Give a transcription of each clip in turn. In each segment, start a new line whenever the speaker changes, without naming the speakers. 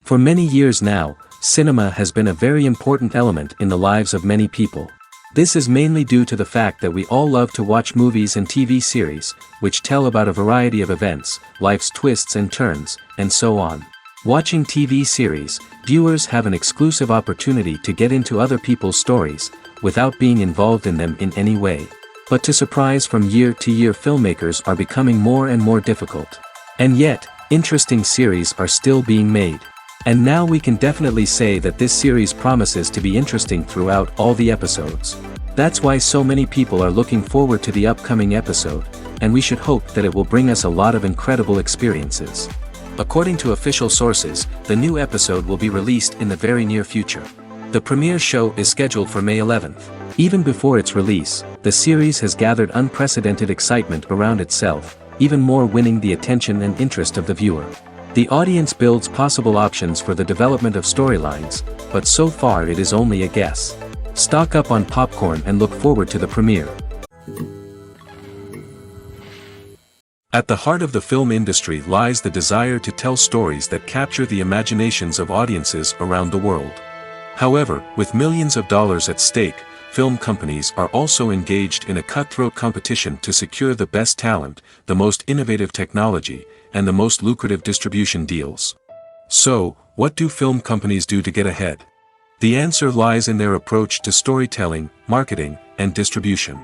For many years now, cinema has been a very important element in the lives of many people. This is mainly due to the fact that we all love to watch movies and TV series, which tell about a variety of events, life's twists and turns, and so on. Watching TV series, viewers have an exclusive opportunity to get into other people's stories, without being involved in them in any way. But to surprise from year to year, filmmakers are becoming more and more difficult. And yet, interesting series are still being made. And now we can definitely say that this series promises to be interesting throughout all the episodes. That's why so many people are looking forward to the upcoming episode, and we should hope that it will bring us a lot of incredible experiences. According to official sources, the new episode will be released in the very near future. The premiere show is scheduled for May 11th. Even before its release, the series has gathered unprecedented excitement around itself, even more winning the attention and interest of the viewer. The audience builds possible options for the development of storylines, but so far it is only a guess. Stock up on popcorn and look forward to the premiere. At the heart of the film industry lies the desire to tell stories that capture the imaginations of audiences around the world. However, with millions of dollars at stake, film companies are also engaged in a cutthroat competition to secure the best talent, the most innovative technology, and the most lucrative distribution deals. So, what do film companies do to get ahead? The answer lies in their approach to storytelling, marketing, and distribution.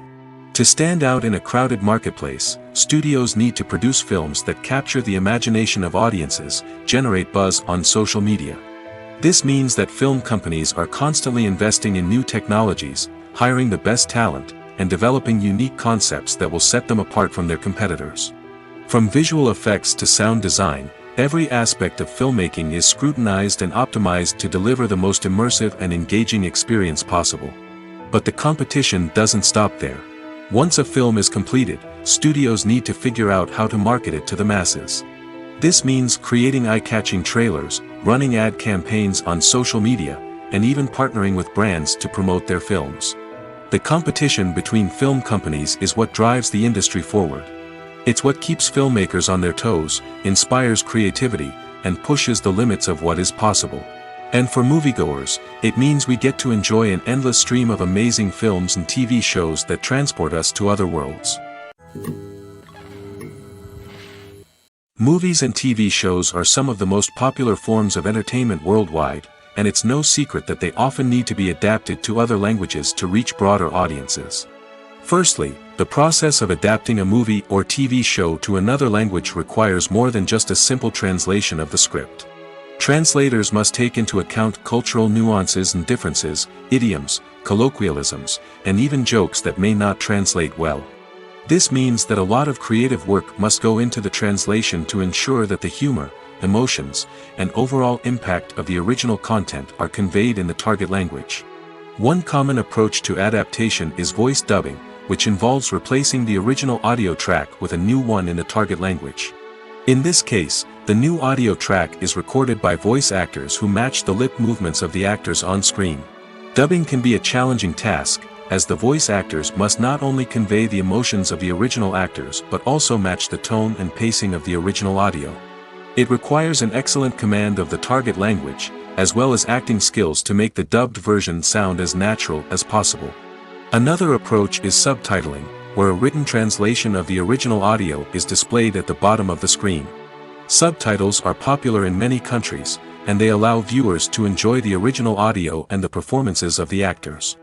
To stand out in a crowded marketplace, studios need to produce films that capture the imagination of audiences, generate buzz on social media. This means that film companies are constantly investing in new technologies, hiring the best talent, and developing unique concepts that will set them apart from their competitors. From visual effects to sound design, every aspect of filmmaking is scrutinized and optimized to deliver the most immersive and engaging experience possible. But the competition doesn't stop there. Once a film is completed, studios need to figure out how to market it to the masses. This means creating eye-catching trailers, running ad campaigns on social media, and even partnering with brands to promote their films. The competition between film companies is what drives the industry forward. It's what keeps filmmakers on their toes, inspires creativity, and pushes the limits of what is possible. And for moviegoers, it means we get to enjoy an endless stream of amazing films and TV shows that transport us to other worlds. Movies and TV shows are some of the most popular forms of entertainment worldwide, and it's no secret that they often need to be adapted to other languages to reach broader audiences. Firstly, the process of adapting a movie or TV show to another language requires more than just a simple translation of the script. Translators must take into account cultural nuances and differences, idioms, colloquialisms, and even jokes that may not translate well. This means that a lot of creative work must go into the translation to ensure that the humor, emotions, and overall impact of the original content are conveyed in the target language. One common approach to adaptation is voice dubbing, which involves replacing the original audio track with a new one in the target language. In this case, the new audio track is recorded by voice actors who match the lip movements of the actors on screen. Dubbing can be a challenging task, as the voice actors must not only convey the emotions of the original actors but also match the tone and pacing of the original audio. It requires an excellent command of the target language, as well as acting skills to make the dubbed version sound as natural as possible. Another approach is subtitling, where a written translation of the original audio is displayed at the bottom of the screen. Subtitles are popular in many countries, and they allow viewers to enjoy the original audio and the performances of the actors.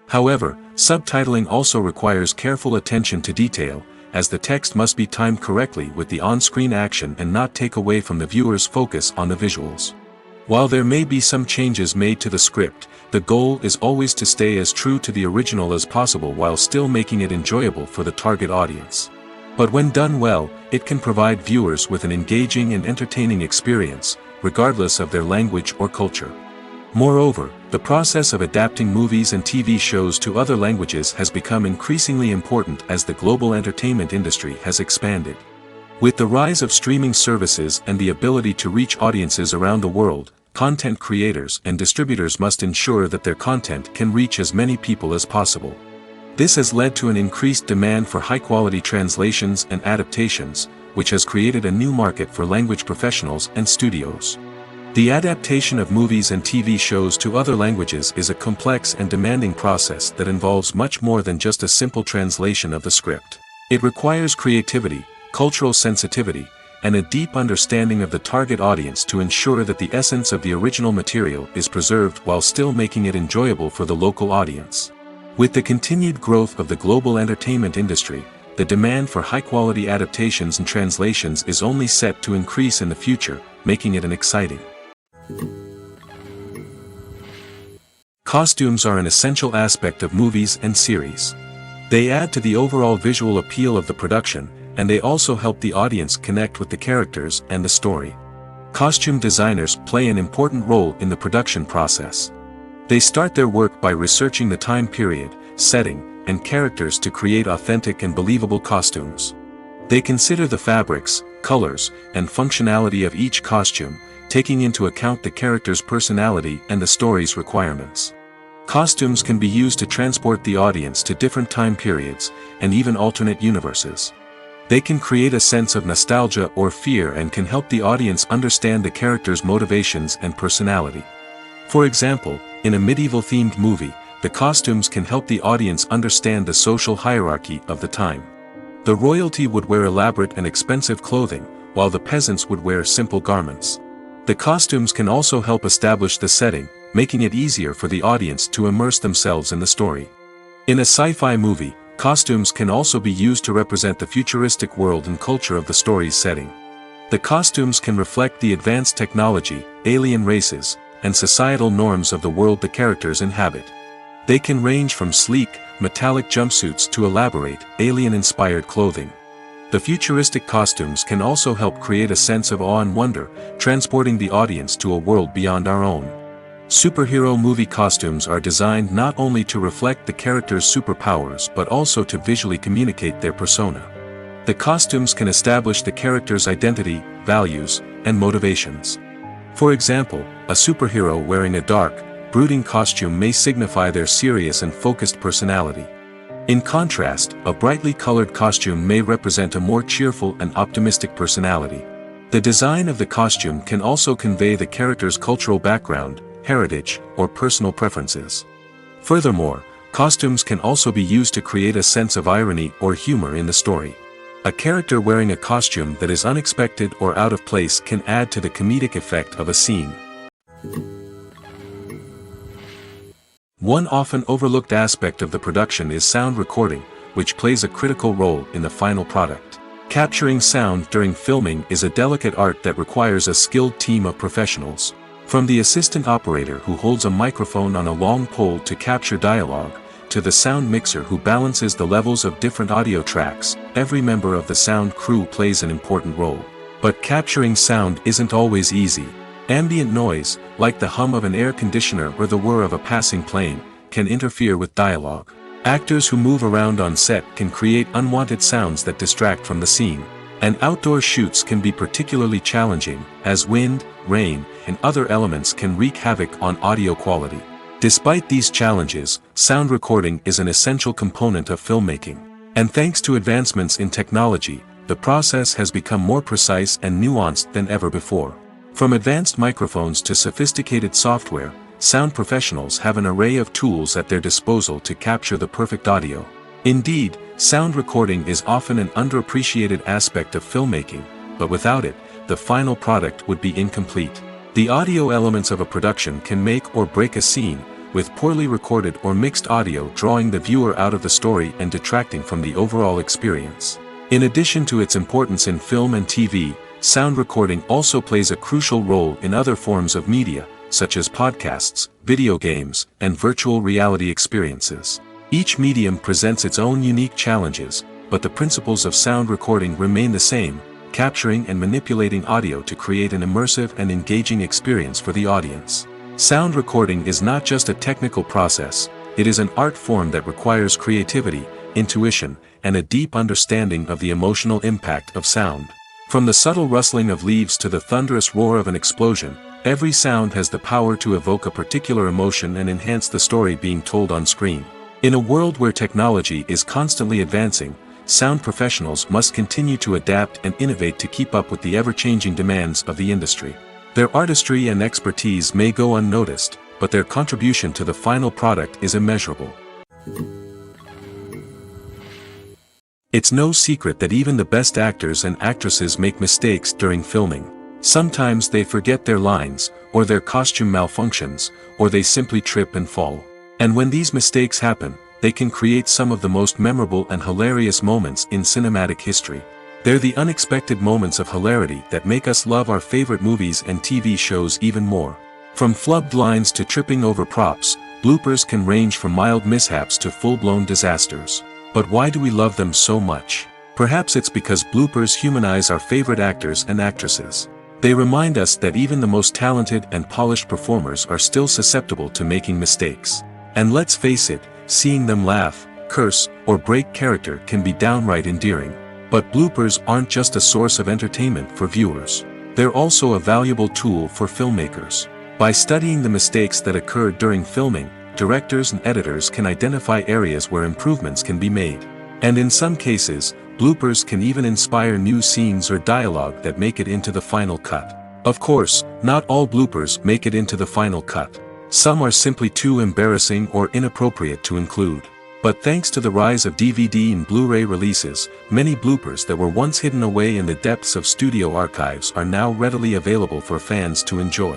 However, subtitling also requires careful attention to detail, as the text must be timed correctly with the on-screen action and not take away from the viewer's focus on the visuals. While there may be some changes made to the script, the goal is always to stay as true to the original as possible while still making it enjoyable for the target audience. But when done well, it can provide viewers with an engaging and entertaining experience, regardless of their language or culture. Moreover, the process of adapting movies and TV shows to other languages has become increasingly important as the global entertainment industry has expanded. With the rise of streaming services and the ability to reach audiences around the world, content creators and distributors must ensure that their content can reach as many people as possible. This has led to an increased demand for high-quality translations and adaptations, which has created a new market for language professionals and studios. The adaptation of movies and TV shows to other languages is a complex and demanding process that involves much more than just a simple translation of the script. It requires creativity, cultural sensitivity, and a deep understanding of the target audience to ensure that the essence of the original material is preserved while still making it enjoyable for the local audience. With the continued growth of the global entertainment industry, the demand for high-quality adaptations and translations is only set to increase in the future, making it an exciting. Costumes are an essential aspect of movies and series. They add to the overall visual appeal of the production, and they also help the audience connect with the characters and the story. Costume designers play an important role in the production process. They start their work by researching the time period, setting, and characters to create authentic and believable costumes. They consider the fabrics, colors, and functionality of each costume, taking into account the character's personality and the story's requirements. Costumes can be used to transport the audience to different time periods, and even alternate universes. They can create a sense of nostalgia or fear and can help the audience understand the character's motivations and personality. For example, in a medieval-themed movie, the costumes can help the audience understand the social hierarchy of the time. The royalty would wear elaborate and expensive clothing, while the peasants would wear simple garments. The costumes can also help establish the setting, making it easier for the audience to immerse themselves in the story. In a sci-fi movie, costumes can also be used to represent the futuristic world and culture of the story's setting. The costumes can reflect the advanced technology, alien races, and societal norms of the world the characters inhabit. They can range from sleek, metallic jumpsuits to elaborate, alien-inspired clothing. The futuristic costumes can also help create a sense of awe and wonder, transporting the audience to a world beyond our own. Superhero movie costumes are designed not only to reflect the character's superpowers but also to visually communicate their persona. The costumes can establish the character's identity, values, and motivations. For example, a superhero wearing a dark, brooding costume may signify their serious and focused personality. In contrast, a brightly colored costume may represent a more cheerful and optimistic personality. The design of the costume can also convey the character's cultural background, heritage, or personal preferences. Furthermore, costumes can also be used to create a sense of irony or humor in the story. A character wearing a costume that is unexpected or out of place can add to the comedic effect of a scene. One often overlooked aspect of the production is sound recording, which plays a critical role in the final product. Capturing sound during filming is a delicate art that requires a skilled team of professionals. From the assistant operator who holds a microphone on a long pole to capture dialogue, to the sound mixer who balances the levels of different audio tracks, every member of the sound crew plays an important role. But capturing sound isn't always easy. Ambient noise, like the hum of an air conditioner or the whir of a passing plane, can interfere with dialogue. Actors who move around on set can create unwanted sounds that distract from the scene. And outdoor shoots can be particularly challenging, as wind, rain, and other elements can wreak havoc on audio quality. Despite these challenges, sound recording is an essential component of filmmaking. And thanks to advancements in technology, the process has become more precise and nuanced than ever before. From advanced microphones to sophisticated software, sound professionals have an array of tools at their disposal to capture the perfect audio. Indeed, sound recording is often an underappreciated aspect of filmmaking, but without it, the final product would be incomplete. The audio elements of a production can make or break a scene, with poorly recorded or mixed audio drawing the viewer out of the story and detracting from the overall experience. In addition to its importance in film and TV, sound recording also plays a crucial role in other forms of media, such as podcasts, video games, and virtual reality experiences. Each medium presents its own unique challenges, but the principles of sound recording remain the same, capturing and manipulating audio to create an immersive and engaging experience for the audience. Sound recording is not just a technical process, it is an art form that requires creativity, intuition, and a deep understanding of the emotional impact of sound. From the subtle rustling of leaves to the thunderous roar of an explosion, every sound has the power to evoke a particular emotion and enhance the story being told on screen. In a world where technology is constantly advancing, sound professionals must continue to adapt and innovate to keep up with the ever-changing demands of the industry. Their artistry and expertise may go unnoticed, but their contribution to the final product is immeasurable. It's no secret that even the best actors and actresses make mistakes during filming. Sometimes they forget their lines, or their costume malfunctions, or they simply trip and fall. And when these mistakes happen, they can create some of the most memorable and hilarious moments in cinematic history. They're the unexpected moments of hilarity that make us love our favorite movies and TV shows even more. From flubbed lines to tripping over props, bloopers can range from mild mishaps to full-blown disasters. But why do we love them so much? Perhaps it's because bloopers humanize our favorite actors and actresses. They remind us that even the most talented and polished performers are still susceptible to making mistakes. And let's face it, seeing them laugh, curse, or break character can be downright endearing. But bloopers aren't just a source of entertainment for viewers. They're also a valuable tool for filmmakers. By studying the mistakes that occurred during filming, directors and editors can identify areas where improvements can be made. And in some cases, bloopers can even inspire new scenes or dialogue that make it into the final cut. Of course, not all bloopers make it into the final cut. Some are simply too embarrassing or inappropriate to include. But thanks to the rise of DVD and Blu-ray releases, many bloopers that were once hidden away in the depths of studio archives are now readily available for fans to enjoy.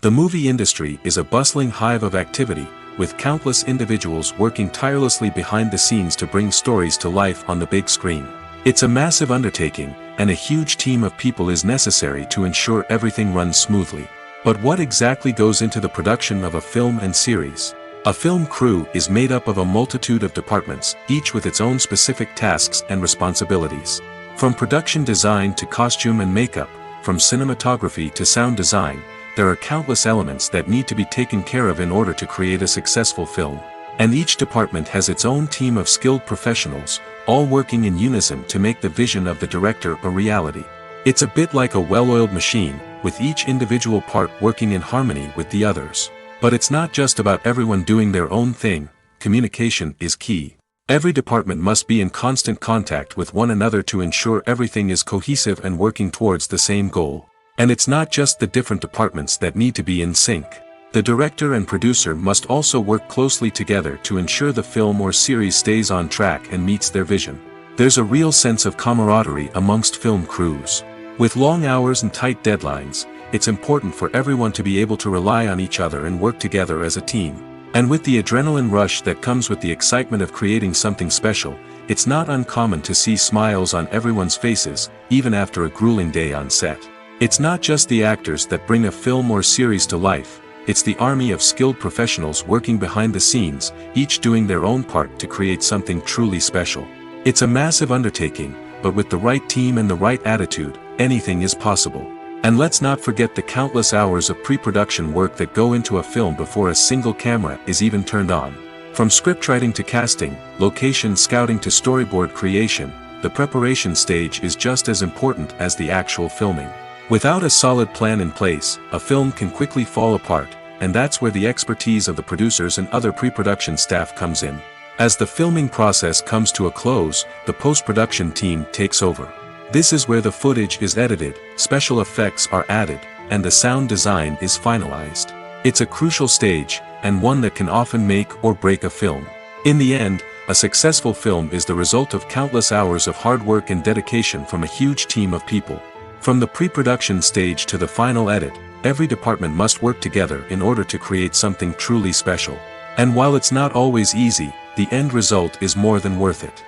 The movie industry is a bustling hive of activity, with countless individuals working tirelessly behind the scenes to bring stories to life on the big screen. It's a massive undertaking, and a huge team of people is necessary to ensure everything runs smoothly. But what exactly goes into the production of a film and series? A film crew is made up of a multitude of departments, each with its own specific tasks and responsibilities. From production design to costume and makeup, from cinematography to sound design, there are countless elements that need to be taken care of in order to create a successful film. And each department has its own team of skilled professionals, all working in unison to make the vision of the director a reality. It's a bit like a well-oiled machine, with each individual part working in harmony with the others. But it's not just about everyone doing their own thing. Communication is key. Every department must be in constant contact with one another to ensure everything is cohesive and working towards the same goal. And it's not just the different departments that need to be in sync. The director and producer must also work closely together to ensure the film or series stays on track and meets their vision. There's a real sense of camaraderie amongst film crews. With long hours and tight deadlines, it's important for everyone to be able to rely on each other and work together as a team. And with the adrenaline rush that comes with the excitement of creating something special, it's not uncommon to see smiles on everyone's faces, even after a grueling day on set. It's not just the actors that bring a film or series to life, it's the army of skilled professionals working behind the scenes, each doing their own part to create something truly special. It's a massive undertaking, but with the right team and the right attitude, anything is possible. And let's not forget the countless hours of pre-production work that go into a film before a single camera is even turned on. From scriptwriting to casting, location scouting to storyboard creation, the preparation stage is just as important as the actual filming. Without a solid plan in place, a film can quickly fall apart, and that's where the expertise of the producers and other pre-production staff comes in. As the filming process comes to a close, the post-production team takes over. This is where the footage is edited, special effects are added, and the sound design is finalized. It's a crucial stage, and one that can often make or break a film. In the end, a successful film is the result of countless hours of hard work and dedication from a huge team of people. From the pre-production stage to the final edit, every department must work together in order to create something truly special. And while it's not always easy, the end result is more than worth it.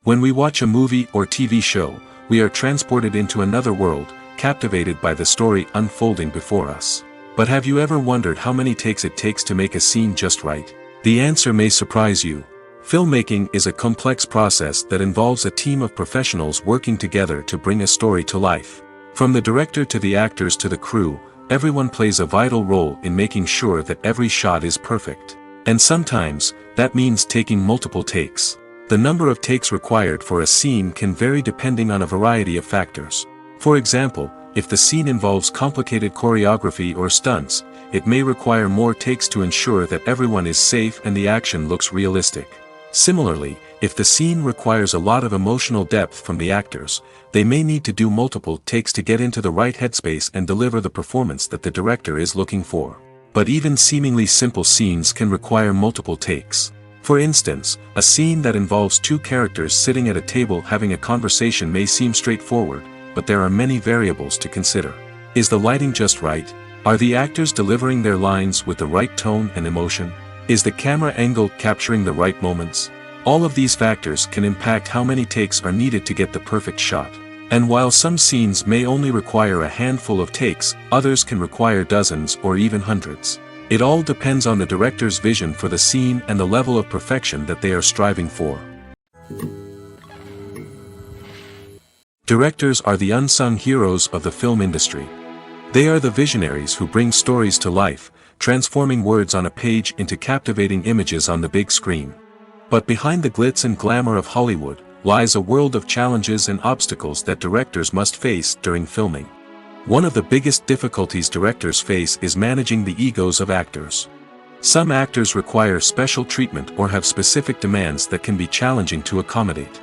When we watch a movie or TV show, we are transported into another world, captivated by the story unfolding before us. But have you ever wondered how many takes it takes to make a scene just right? The answer may surprise you. Filmmaking is a complex process that involves a team of professionals working together to bring a story to life. From the director to the actors to the crew, everyone plays a vital role in making sure that every shot is perfect. And sometimes, that means taking multiple takes. The number of takes required for a scene can vary depending on a variety of factors. For example, if the scene involves complicated choreography or stunts, it may require more takes to ensure that everyone is safe and the action looks realistic. Similarly, If the scene requires a lot of emotional depth from the actors, they may need to do multiple takes to get into the right headspace and deliver the performance that the director is looking for. But even seemingly simple scenes can require multiple takes. For instance, a scene that involves two characters sitting at a table having a conversation may seem straightforward, but there are many variables to consider. Is the lighting just right? Are the actors delivering their lines with the right tone and emotion? Is the camera angle capturing the right moments? All of these factors can impact how many takes are needed to get the perfect shot. And while some scenes may only require a handful of takes, others can require dozens or even hundreds. It all depends on the director's vision for the scene and the level of perfection that they are striving for. Directors are the unsung heroes of the film industry. They are the visionaries who bring stories to life, transforming words on a page into captivating images on the big screen. But behind the glitz and glamour of Hollywood lies a world of challenges and obstacles that directors must face during filming. One of the biggest difficulties directors face is managing the egos of actors. Some actors require special treatment or have specific demands that can be challenging to accommodate.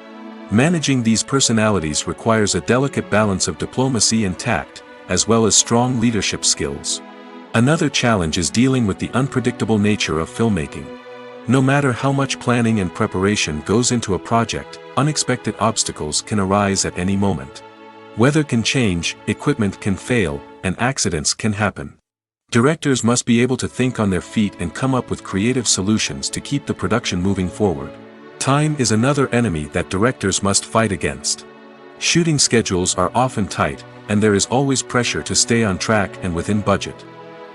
Managing these personalities requires a delicate balance of diplomacy and tact, as well as strong leadership skills. Another challenge is dealing with the unpredictable nature of filmmaking. No matter how much planning and preparation goes into a project, unexpected obstacles can arise at any moment. Weather can change, equipment can fail, and accidents can happen. Directors must be able to think on their feet and come up with creative solutions to keep the production moving forward. Time is another enemy that directors must fight against. Shooting schedules are often tight, and there is always pressure to stay on track and within budget.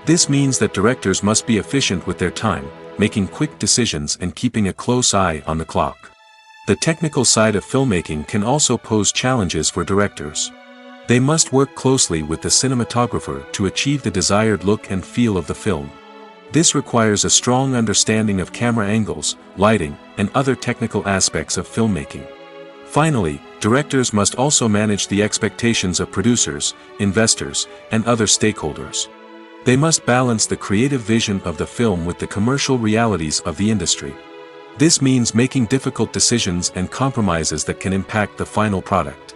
This means that directors must be efficient with their time, making quick decisions and keeping a close eye on the clock. The technical side of filmmaking can also pose challenges for directors. They must work closely with the cinematographer to achieve the desired look and feel of the film. This requires a strong understanding of camera angles, lighting, and other technical aspects of filmmaking. Finally, directors must also manage the expectations of producers, investors, and other stakeholders. They must balance the creative vision of the film with the commercial realities of the industry. This means making difficult decisions and compromises that can impact the final product.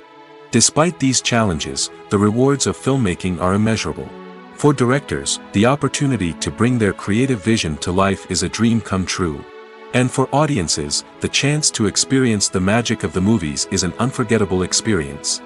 Despite these challenges, the rewards of filmmaking are immeasurable. For directors, the opportunity to bring their creative vision to life is a dream come true. And for audiences, the chance to experience the magic of the movies is an unforgettable experience.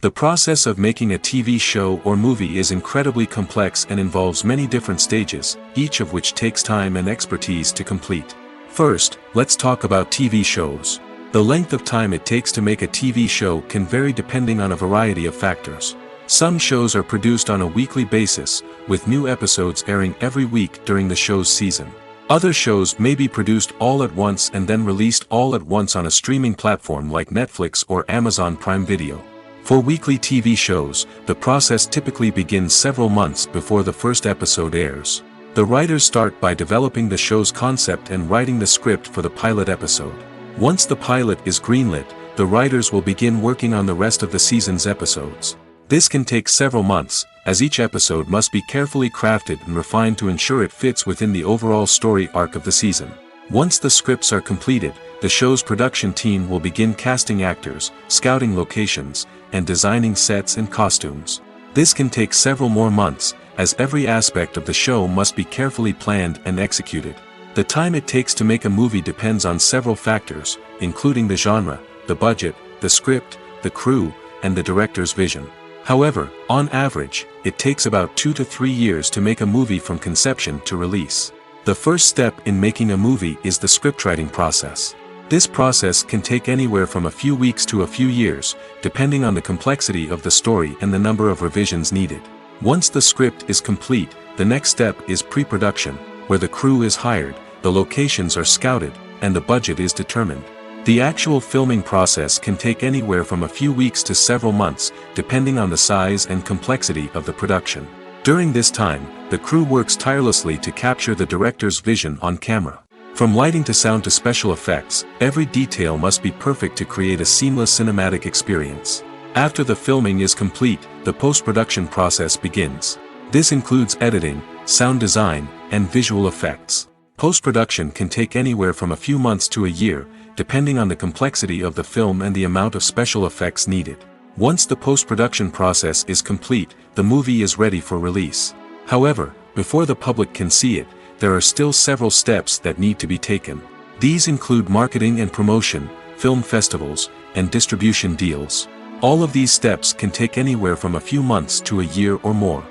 The process of making a TV show or movie is incredibly complex and involves many different stages, each of which takes time and expertise to complete. First, let's talk about TV shows. The length of time it takes to make a TV show can vary depending on a variety of factors. Some shows are produced on a weekly basis, with new episodes airing every week during the show's season. Other shows may be produced all at once and then released all at once on a streaming platform like Netflix or Amazon Prime Video. For weekly TV shows, the process typically begins several months before the first episode airs. The writers start by developing the show's concept and writing the script for the pilot episode. Once the pilot is greenlit, the writers will begin working on the rest of the season's episodes. This can take several months, as each episode must be carefully crafted and refined to ensure it fits within the overall story arc of the season. Once the scripts are completed, the show's production team will begin casting actors, scouting locations, and designing sets and costumes. This can take several more months, as every aspect of the show must be carefully planned and executed. The time it takes to make a movie depends on several factors, including the genre, the budget, the script, the crew, and the director's vision. However, on average, it takes about 2 to 3 years to make a movie from conception to release. The first step in making a movie is the scriptwriting process. This process can take anywhere from a few weeks to a few years, depending on the complexity of the story and the number of revisions needed. Once the script is complete, the next step is pre-production, where the crew is hired, the locations are scouted, and the budget is determined. The actual filming process can take anywhere from a few weeks to several months, depending on the size and complexity of the production. During this time, the crew works tirelessly to capture the director's vision on camera. From lighting to sound to special effects, every detail must be perfect to create a seamless cinematic experience. After the filming is complete, the post-production process begins. This includes editing, sound design, and visual effects. Post-production can take anywhere from a few months to a year, depending on the complexity of the film and the amount of special effects needed. Once the post-production process is complete, the movie is ready for release. However, before the public can see it, there are still several steps that need to be taken. These include marketing and promotion, film festivals, and distribution deals. All of these steps can take anywhere from a few months to a year or more.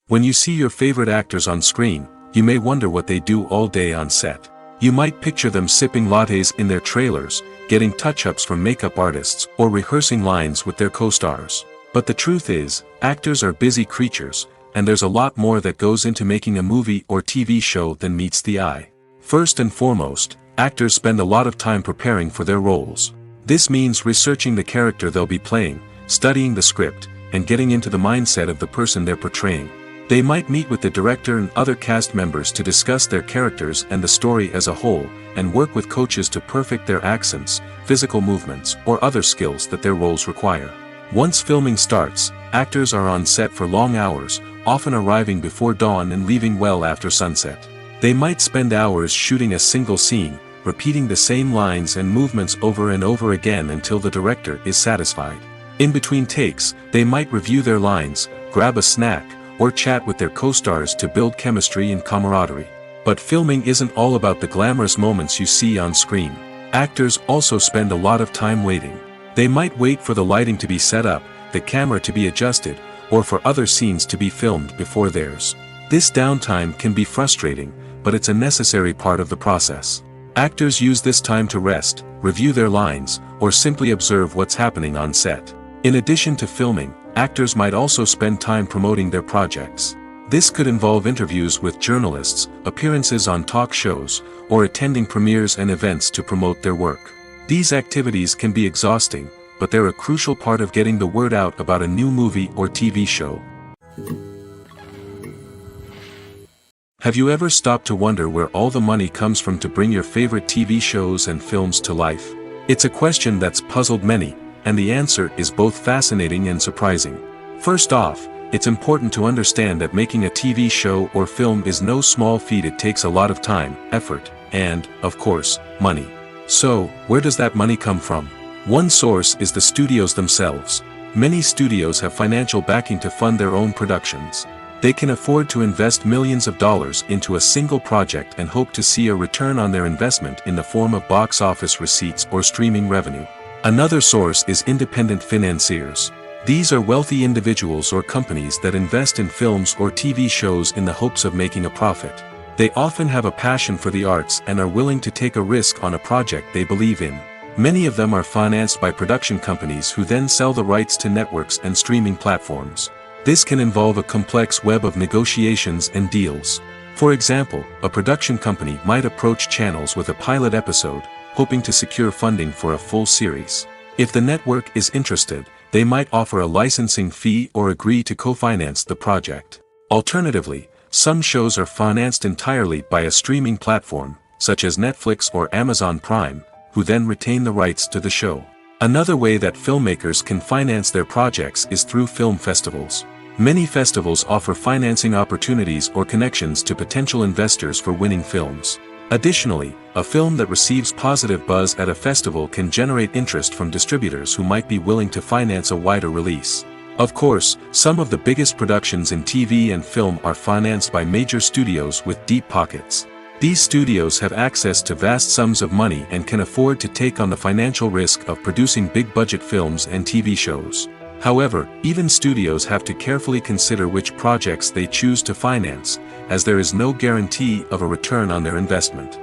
When you see your favorite actors on screen, you may wonder what they do all day on set. You might picture them sipping lattes in their trailers, getting touch-ups from makeup artists, or rehearsing lines with their co-stars. But the truth is, actors are busy creatures, and there's a lot more that goes into making a movie or TV show than meets the eye. First and foremost, actors spend a lot of time preparing for their roles. This means researching the character they'll be playing, studying the script, and getting into the mindset of the person they're portraying. They might meet with the director and other cast members to discuss their characters and the story as a whole, and work with coaches to perfect their accents, physical movements, or other skills that their roles require. Once filming starts, actors are on set for long hours, often arriving before dawn and leaving well after sunset. They might spend hours shooting a single scene, repeating the same lines and movements over and over again until the director is satisfied. In between takes, they might review their lines, grab a snack, or chat with their co-stars to build chemistry and camaraderie. But filming isn't all about the glamorous moments you see on screen. Actors also spend a lot of time waiting. They might wait for the lighting to be set up, the camera to be adjusted, or for other scenes to be filmed before theirs. This downtime can be frustrating, but it's a necessary part of the process. Actors use this time to rest, review their lines, or simply observe what's happening on set. In addition to filming, actors might also spend time promoting their projects. This could involve interviews with journalists, appearances on talk shows, or attending premieres and events to promote their work. These activities can be exhausting, but they're a crucial part of getting the word out about a new movie or TV show. Have you ever stopped to wonder where all the money comes from to bring your favorite TV shows and films to life? It's a question that's puzzled many, and the answer is both fascinating and surprising. First off, it's important to understand that making a TV show or film is no small feat. It takes a lot of time, effort, and, of course, money. So, where does that money come from? One source is the studios themselves. Many studios have financial backing to fund their own productions. They can afford to invest millions of dollars into a single project and hope to see a return on their investment in the form of box office receipts or streaming revenue. Another source is independent financiers. These are wealthy individuals or companies that invest in films or TV shows in the hopes of making a profit. They often have a passion for the arts and are willing to take a risk on a project they believe in. Many of them are financed by production companies who then sell the rights to networks and streaming platforms. This can involve a complex web of negotiations and deals. For example, a production company might approach channels with a pilot episode, hoping to secure funding for a full series. If the network is interested, they might offer a licensing fee or agree to co-finance the project. Alternatively, some shows are financed entirely by a streaming platform, such as Netflix or Amazon Prime, who then retain the rights to the show. Another way that filmmakers can finance their projects is through film festivals. Many festivals offer financing opportunities or connections to potential investors for winning films. Additionally, a film that receives positive buzz at a festival can generate interest from distributors who might be willing to finance a wider release. Of course, some of the biggest productions in TV and film are financed by major studios with deep pockets. These studios have access to vast sums of money and can afford to take on the financial risk of producing big-budget films and TV shows. However, even studios have to carefully consider which projects they choose to finance, as there is no guarantee of a return on their investment.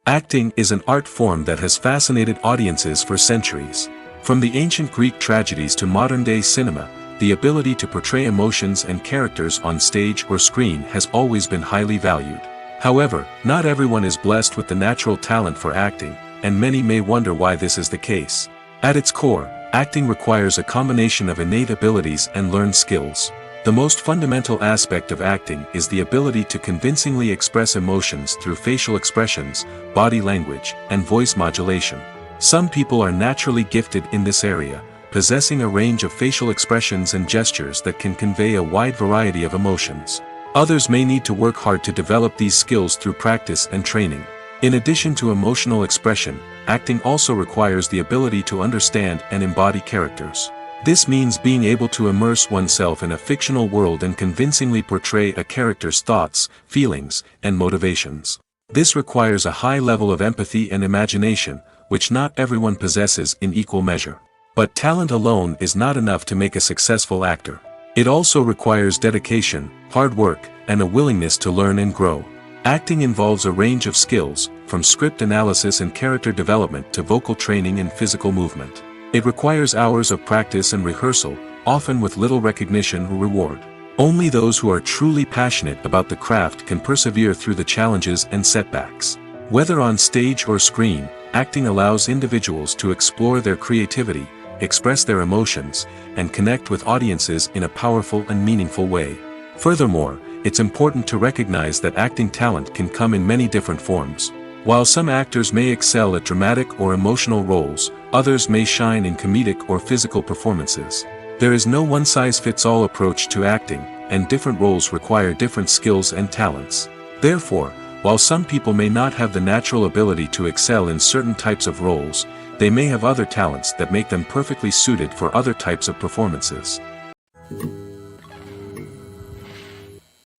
Acting is an art form that has fascinated audiences for centuries. From the ancient Greek tragedies to modern-day cinema, the ability to portray emotions and characters on stage or screen has always been highly valued. However, not everyone is blessed with the natural talent for acting, and many may wonder why this is the case. At its core, acting requires a combination of innate abilities and learned skills. The most fundamental aspect of acting is the ability to convincingly express emotions through facial expressions, body language, and voice modulation. Some people are naturally gifted in this area, possessing a range of facial expressions and gestures that can convey a wide variety of emotions. Others may need to work hard to develop these skills through practice and training. In addition to emotional expression, acting also requires the ability to understand and embody characters. This means being able to immerse oneself in a fictional world and convincingly portray a character's thoughts, feelings, and motivations. This requires a high level of empathy and imagination, which not everyone possesses in equal measure. But talent alone is not enough to make a successful actor. It also requires dedication, hard work, and a willingness to learn and grow. Acting involves a range of skills, from script analysis and character development to vocal training and physical movement. It requires hours of practice and rehearsal, often with little recognition or reward. Only those who are truly passionate about the craft can persevere through the challenges and setbacks. Whether on stage or screen, acting allows individuals to explore their creativity, express their emotions, and connect with audiences in a powerful and meaningful way. Furthermore, it's important to recognize that acting talent can come in many different forms. While some actors may excel at dramatic or emotional roles, others may shine in comedic or physical performances. There is no one-size-fits-all approach to acting, and different roles require different skills and talents. Therefore, while some people may not have the natural ability to excel in certain types of roles, they may have other talents that make them perfectly suited for other types of performances.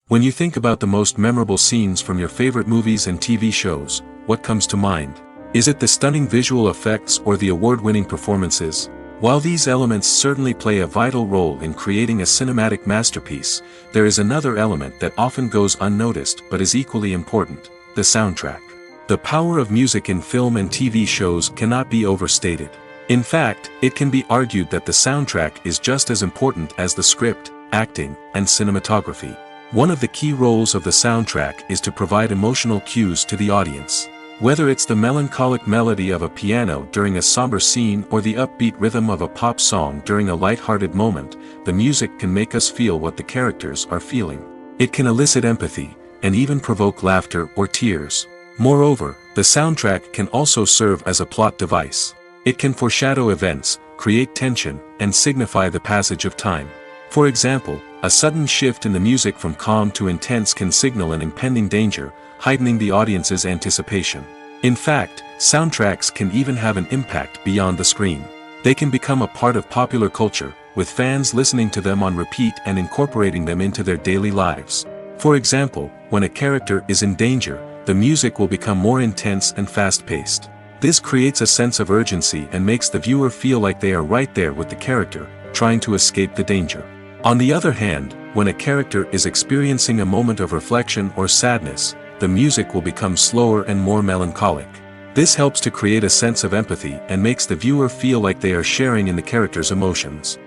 When you think about the most memorable scenes from your favorite movies and TV shows, what comes to mind? Is it the stunning visual effects or the award-winning performances? While these elements certainly play a vital role in creating a cinematic masterpiece, there is another element that often goes unnoticed but is equally important: the soundtrack. The power of music in film and TV shows cannot be overstated. In fact, it can be argued that the soundtrack is just as important as the script, acting, and cinematography. One of the key roles of the soundtrack is to provide emotional cues to the audience. Whether it's the melancholic melody of a piano during a somber scene or the upbeat rhythm of a pop song during a light-hearted moment, the music can make us feel what the characters are feeling. It can elicit empathy, and even provoke laughter or tears. Moreover, the soundtrack can also serve as a plot device. It can foreshadow events, create tension, and signify the passage of time. For example, a sudden shift in the music from calm to intense can signal an impending danger, heightening the audience's anticipation. In fact, soundtracks can even have an impact beyond the screen. They can become a part of popular culture, with fans listening to them on repeat and incorporating them into their daily lives. For example, when a character is in danger, the music will become more intense and fast-paced. This creates a sense of urgency and makes the viewer feel like they are right there with the character, trying to escape the danger. On the other hand, when a character is experiencing a moment of reflection or sadness, the music will become slower and more melancholic. This helps to create a sense of empathy and makes the viewer feel like they are sharing in the character's emotions.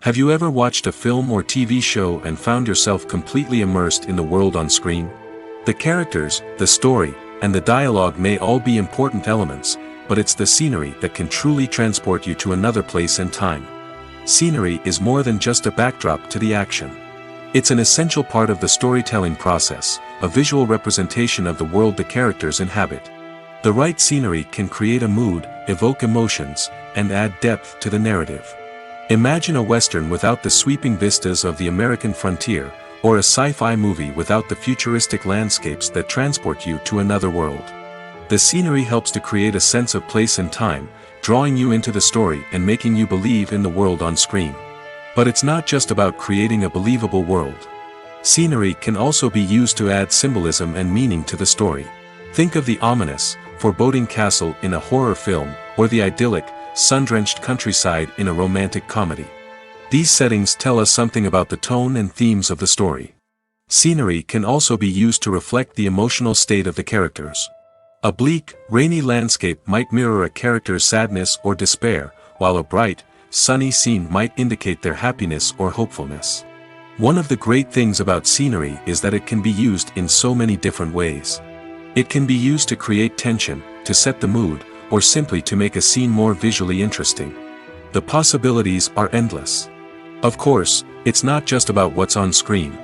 Have you ever watched a film or TV show and found yourself completely immersed in the world on screen? The characters, the story, and the dialogue may all be important elements, but it's the scenery that can truly transport you to another place and time. Scenery is more than just a backdrop to the action. It's an essential part of the storytelling process, a visual representation of the world the characters inhabit. The right scenery can create a mood, evoke emotions, and add depth to the narrative. Imagine a Western without the sweeping vistas of the American frontier, or a sci-fi movie without the futuristic landscapes that transport you to another world. The scenery helps to create a sense of place and time, drawing you into the story and making you believe in the world on screen. But it's not just about creating a believable world. Scenery can also be used to add symbolism and meaning to the story. Think of the ominous, foreboding castle in a horror film, or the idyllic, sun-drenched countryside in a romantic comedy. These settings tell us something about the tone and themes of the story. Scenery can also be used to reflect the emotional state of the characters. A bleak, rainy landscape might mirror a character's sadness or despair, while a bright, sunny scene might indicate their happiness or hopefulness. One of the great things about scenery is that it can be used in so many different ways. It can be used to create tension, to set the mood, or simply to make a scene more visually interesting. The possibilities are endless. Of course, it's not just about what's on screen.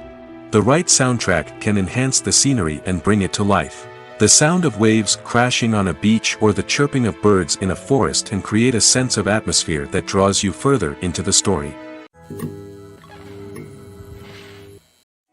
The right soundtrack can enhance the scenery and bring it to life. The sound of waves crashing on a beach or the chirping of birds in a forest can create a sense of atmosphere that draws you further into the story.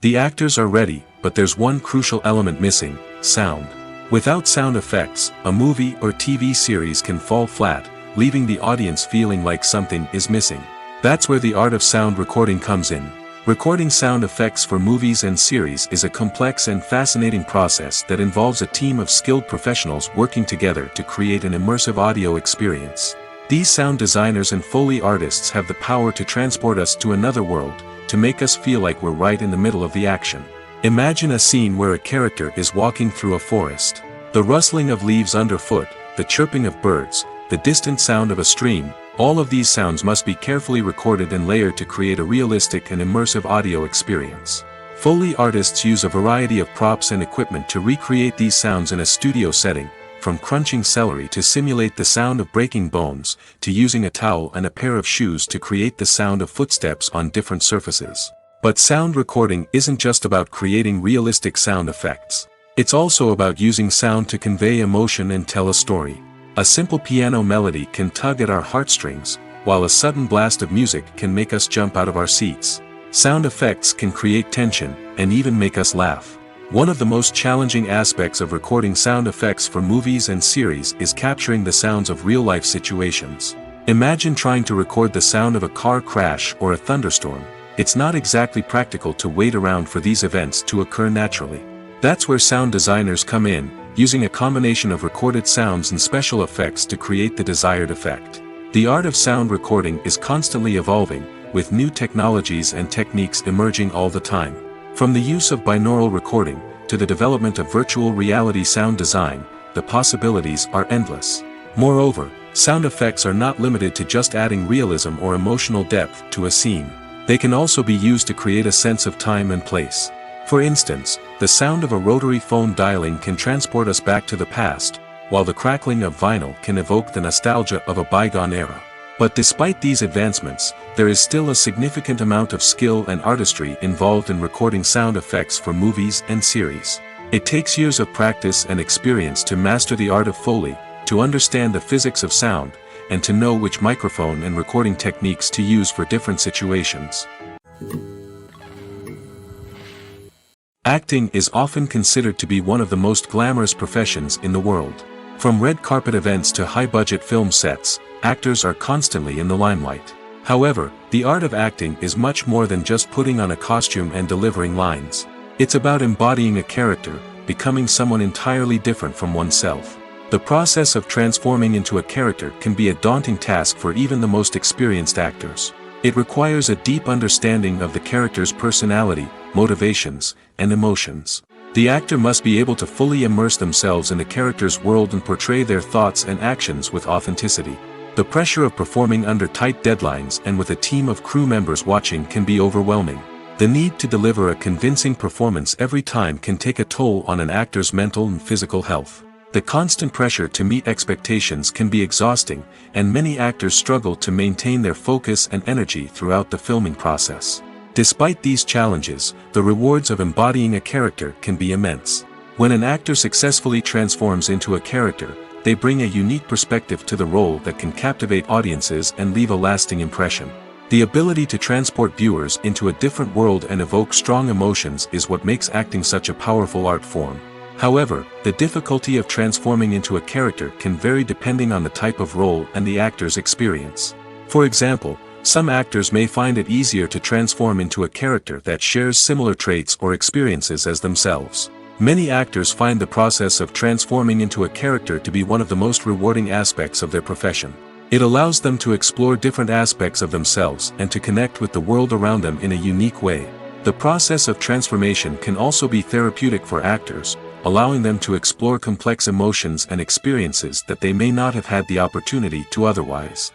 The actors are ready, but there's one crucial element missing: sound. Without sound effects, a movie or TV series can fall flat, leaving the audience feeling like something is missing. That's where the art of sound recording comes in. Recording sound effects for movies and series is a complex and fascinating process that involves a team of skilled professionals working together to create an immersive audio experience. These sound designers and Foley artists have the power to transport us to another world, to make us feel like we're right in the middle of the action. Imagine a scene where a character is walking through a forest. The rustling of leaves underfoot, the chirping of birds, the distant sound of a stream, all of these sounds must be carefully recorded and layered to create a realistic and immersive audio experience. Foley artists use a variety of props and equipment to recreate these sounds in a studio setting, from crunching celery to simulate the sound of breaking bones, to using a towel and a pair of shoes to create the sound of footsteps on different surfaces. But sound recording isn't just about creating realistic sound effects. It's also about using sound to convey emotion and tell a story. A simple piano melody can tug at our heartstrings, while a sudden blast of music can make us jump out of our seats. Sound effects can create tension, and even make us laugh. One of the most challenging aspects of recording sound effects for movies and series is capturing the sounds of real-life situations. Imagine trying to record the sound of a car crash or a thunderstorm. It's not exactly practical to wait around for these events to occur naturally. That's where sound designers come in, using a combination of recorded sounds and special effects to create the desired effect. The art of sound recording is constantly evolving, with new technologies and techniques emerging all the time. From the use of binaural recording, to the development of virtual reality sound design, the possibilities are endless. Moreover, sound effects are not limited to just adding realism or emotional depth to a scene. They can also be used to create a sense of time and place. For instance, the sound of a rotary phone dialing can transport us back to the past, while the crackling of vinyl can evoke the nostalgia of a bygone era. But despite these advancements, there is still a significant amount of skill and artistry involved in recording sound effects for movies and series. It takes years of practice and experience to master the art of Foley, to understand the physics of sound, and to know which microphone and recording techniques to use for different situations. Acting is often considered to be one of the most glamorous professions in the world. From red carpet events to high-budget film sets, actors are constantly in the limelight. However, the art of acting is much more than just putting on a costume and delivering lines. It's about embodying a character, becoming someone entirely different from oneself. The process of transforming into a character can be a daunting task for even the most experienced actors. It requires a deep understanding of the character's personality, motivations, and emotions. The actor must be able to fully immerse themselves in the character's world and portray their thoughts and actions with authenticity. The pressure of performing under tight deadlines and with a team of crew members watching can be overwhelming. The need to deliver a convincing performance every time can take a toll on an actor's mental and physical health. The constant pressure to meet expectations can be exhausting, and many actors struggle to maintain their focus and energy throughout the filming process. Despite these challenges, the rewards of embodying a character can be immense. When an actor successfully transforms into a character, they bring a unique perspective to the role that can captivate audiences and leave a lasting impression. The ability to transport viewers into a different world and evoke strong emotions is what makes acting such a powerful art form. However, the difficulty of transforming into a character can vary depending on the type of role and the actor's experience. For example, some actors may find it easier to transform into a character that shares similar traits or experiences as themselves. Many actors find the process of transforming into a character to be one of the most rewarding aspects of their profession. It allows them to explore different aspects of themselves and to connect with the world around them in a unique way. The process of transformation can also be therapeutic for actors, allowing them to explore complex emotions and experiences that they may not have had the opportunity to otherwise.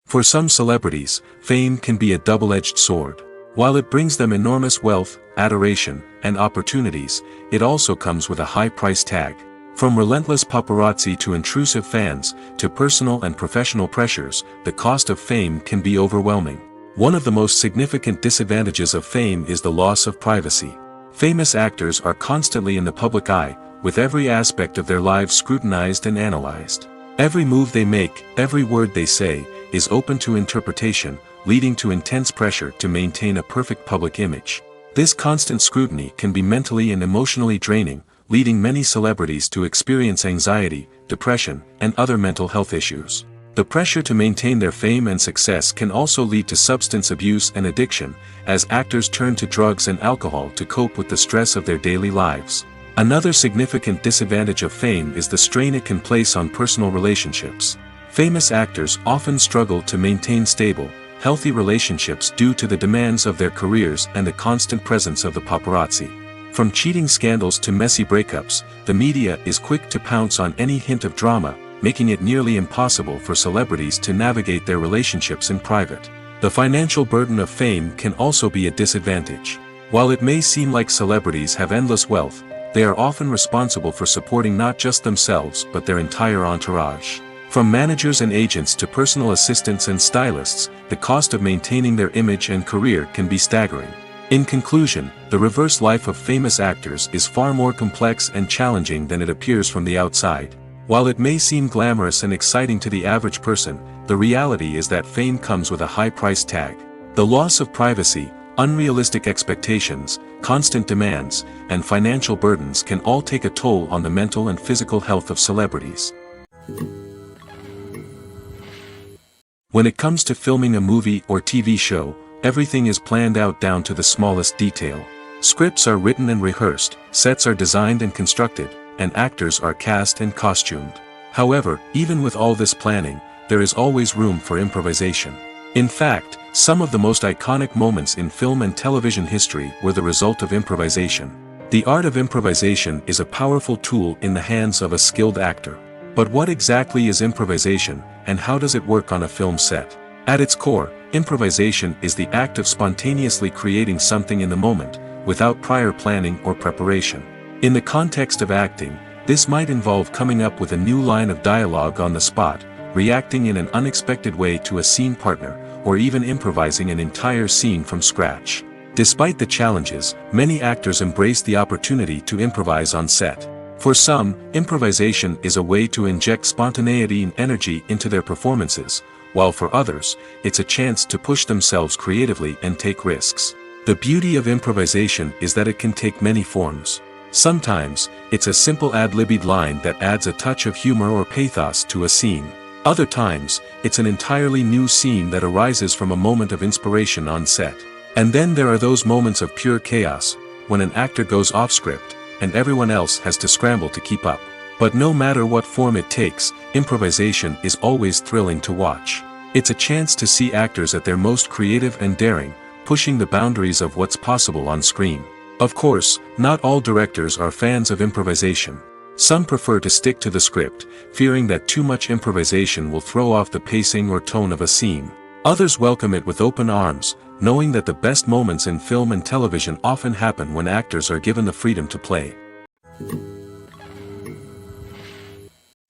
For some celebrities, fame can be a double-edged sword. While it brings them enormous wealth, adoration, and opportunities, it also comes with a high price tag. From relentless paparazzi to intrusive fans, to personal and professional pressures, the cost of fame can be overwhelming. One of the most significant disadvantages of fame is the loss of privacy. Famous actors are constantly in the public eye, with every aspect of their lives scrutinized and analyzed. Every move they make, every word they say, is open to interpretation, leading to intense pressure to maintain a perfect public image. This constant scrutiny can be mentally and emotionally draining, leading many celebrities to experience anxiety, depression, and other mental health issues. The pressure to maintain their fame and success can also lead to substance abuse and addiction, as actors turn to drugs and alcohol to cope with the stress of their daily lives. Another significant disadvantage of fame is the strain it can place on personal relationships. Famous actors often struggle to maintain stable, healthy relationships due to the demands of their careers and the constant presence of the paparazzi. From cheating scandals to messy breakups, the media is quick to pounce on any hint of drama, making it nearly impossible for celebrities to navigate their relationships in private. The financial burden of fame can also be a disadvantage. While it may seem like celebrities have endless wealth, they are often responsible for supporting not just themselves but their entire entourage. From managers and agents to personal assistants and stylists, the cost of maintaining their image and career can be staggering. In conclusion, the reverse life of famous actors is far more complex and challenging than it appears from the outside. While it may seem glamorous and exciting to the average person, the reality is that fame comes with a high price tag. The loss of privacy, unrealistic expectations, constant demands, and financial burdens can all take a toll on the mental and physical health of celebrities. When it comes to filming a movie or TV show, everything is planned out down to the smallest detail. Scripts are written and rehearsed, sets are designed and constructed, and actors are cast and costumed. However, even with all this planning, there is always room for improvisation. In fact, some of the most iconic moments in film and television history were the result of improvisation. The art of improvisation is a powerful tool in the hands of a skilled actor. But what exactly is improvisation, and how does it work on a film set? At its core, improvisation is the act of spontaneously creating something in the moment, without prior planning or preparation. In the context of acting, this might involve coming up with a new line of dialogue on the spot, reacting in an unexpected way to a scene partner, or even improvising an entire scene from scratch. Despite the challenges, many actors embrace the opportunity to improvise on set. For some, improvisation is a way to inject spontaneity and energy into their performances, while for others, it's a chance to push themselves creatively and take risks. The beauty of improvisation is that it can take many forms. Sometimes, it's a simple ad-libbed line that adds a touch of humor or pathos to a scene. Other times, it's an entirely new scene that arises from a moment of inspiration on set. And then there are those moments of pure chaos, when an actor goes off script, and everyone else has to scramble to keep up. But no matter what form it takes, improvisation is always thrilling to watch. It's a chance to see actors at their most creative and daring, pushing the boundaries of what's possible on screen. Of course, not all directors are fans of improvisation. Some prefer to stick to the script, fearing that too much improvisation will throw off the pacing or tone of a scene. Others welcome it with open arms, knowing that the best moments in film and television often happen when actors are given the freedom to play.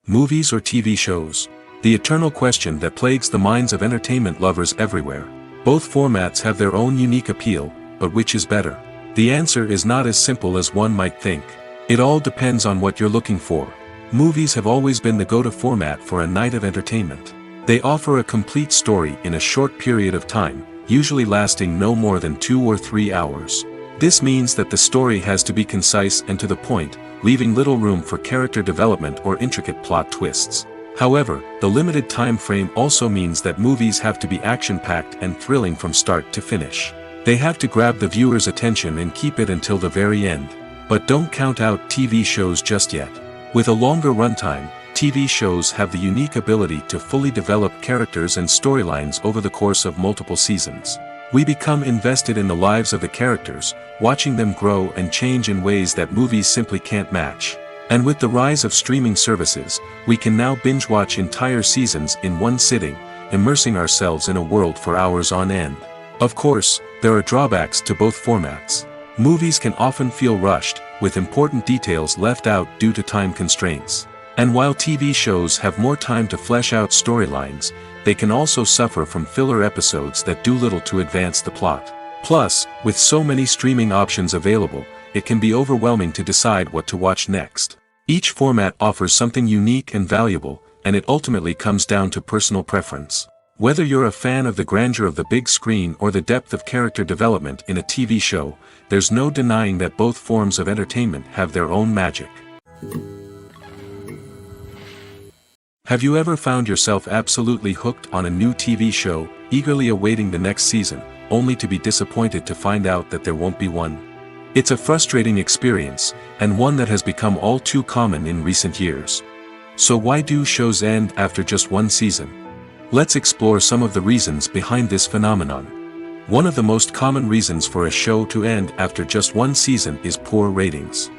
Movies or TV shows? The eternal question that plagues the minds of entertainment lovers everywhere. Both formats have their own unique appeal, but which is better? The answer is not as simple as one might think. It all depends on what you're looking for. Movies have always been the go-to format for a night of entertainment. They offer a complete story in a short period of time, usually lasting no more than 2 or 3 hours. This means that the story has to be concise and to the point, leaving little room for character development or intricate plot twists. However, the limited time frame also means that movies have to be action-packed and thrilling from start to finish. They have to grab the viewer's attention and keep it until the very end. But don't count out TV shows just yet. With a longer runtime, TV shows have the unique ability to fully develop characters and storylines over the course of multiple seasons. We become invested in the lives of the characters, watching them grow and change in ways that movies simply can't match. And with the rise of streaming services, we can now binge-watch entire seasons in one sitting, immersing ourselves in a world for hours on end. Of course, there are drawbacks to both formats. Movies can often feel rushed, with important details left out due to time constraints. And while TV shows have more time to flesh out storylines, they can also suffer from filler episodes that do little to advance the plot. Plus, with so many streaming options available, it can be overwhelming to decide what to watch next. Each format offers something unique and valuable, and it ultimately comes down to personal preference. Whether you're a fan of the grandeur of the big screen or the depth of character development in a TV show, there's no denying that both forms of entertainment have their own magic. Have you ever found yourself absolutely hooked on a new TV show, eagerly awaiting the next season, only to be disappointed to find out that there won't be one? It's a frustrating experience, and one that has become all too common in recent years. So why do shows end after just one season? Let's explore some of the reasons behind this phenomenon. One of the most common reasons for a show to end after just one season is poor ratings.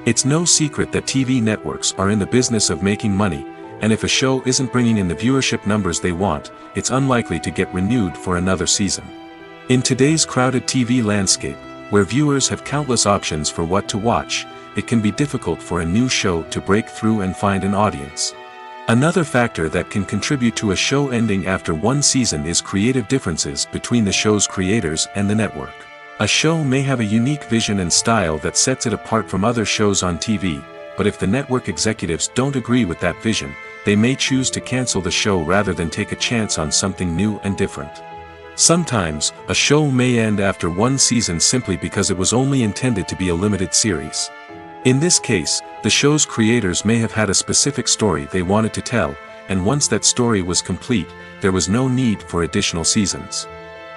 It's no secret that TV networks are in the business of making money, and if a show isn't bringing in the viewership numbers they want, it's unlikely to get renewed for another season. In today's crowded TV landscape, where viewers have countless options for what to watch, it can be difficult for a new show to break through and find an audience. Another factor that can contribute to a show ending after one season is creative differences between the show's creators and the network. A show may have a unique vision and style that sets it apart from other shows on TV, but if the network executives don't agree with that vision, they may choose to cancel the show rather than take a chance on something new and different. Sometimes, a show may end after one season simply because it was only intended to be a limited series. In this case, the show's creators may have had a specific story they wanted to tell, and once that story was complete, there was no need for additional seasons.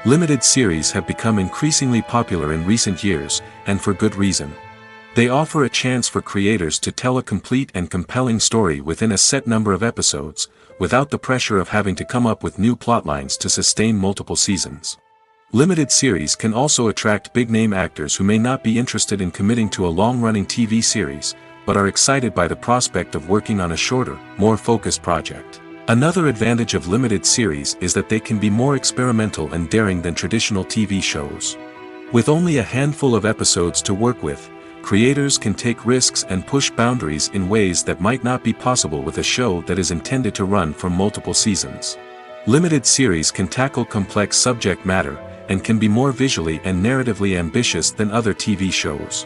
Limited series have become increasingly popular in recent years, and for good reason. They offer a chance for creators to tell a complete and compelling story within a set number of episodes, without the pressure of having to come up with new plotlines to sustain multiple seasons. Limited series can also attract big-name actors who may not be interested in committing to a long-running TV series, but are excited by the prospect of working on a shorter, more focused project. Another advantage of limited series is that they can be more experimental and daring than traditional TV shows. With only a handful of episodes to work with, creators can take risks and push boundaries in ways that might not be possible with a show that is intended to run for multiple seasons. Limited series can tackle complex subject matter, and can be more visually and narratively ambitious than other TV shows.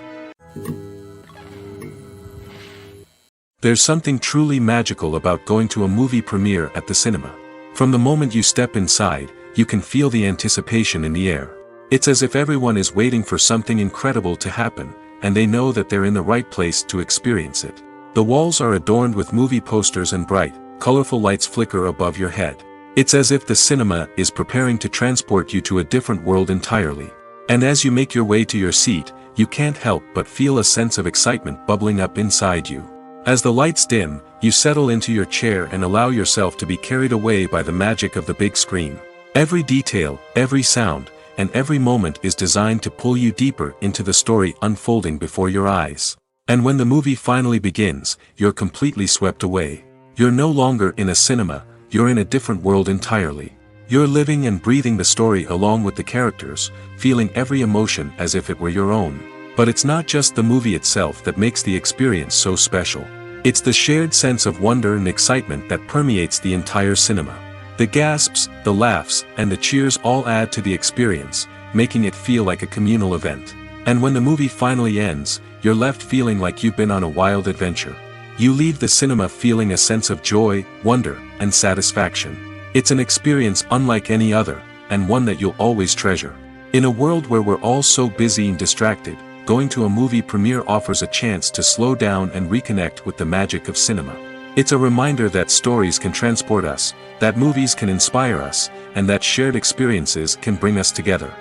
There's something truly magical about going to a movie premiere at the cinema. From the moment you step inside, you can feel the anticipation in the air. It's as if everyone is waiting for something incredible to happen, and they know that they're in the right place to experience it. The walls are adorned with movie posters and bright, colorful lights flicker above your head. It's as if the cinema is preparing to transport you to a different world entirely. And as you make your way to your seat, you can't help but feel a sense of excitement bubbling up inside you. As the lights dim, you settle into your chair and allow yourself to be carried away by the magic of the big screen. Every detail, every sound, and every moment is designed to pull you deeper into the story unfolding before your eyes. And when the movie finally begins, you're completely swept away. You're no longer in a cinema, you're in a different world entirely. You're living and breathing the story along with the characters, feeling every emotion as if it were your own. But it's not just the movie itself that makes the experience so special. It's the shared sense of wonder and excitement that permeates the entire cinema. The gasps, the laughs, and the cheers all add to the experience, making it feel like a communal event. And when the movie finally ends, you're left feeling like you've been on a wild adventure. You leave the cinema feeling a sense of joy, wonder, and satisfaction. It's an experience unlike any other, and one that you'll always treasure. In a world where we're all so busy and distracted, going to a movie premiere offers a chance to slow down and reconnect with the magic of cinema. It's a reminder that stories can transport us, that movies can inspire us, and that shared experiences can bring us together.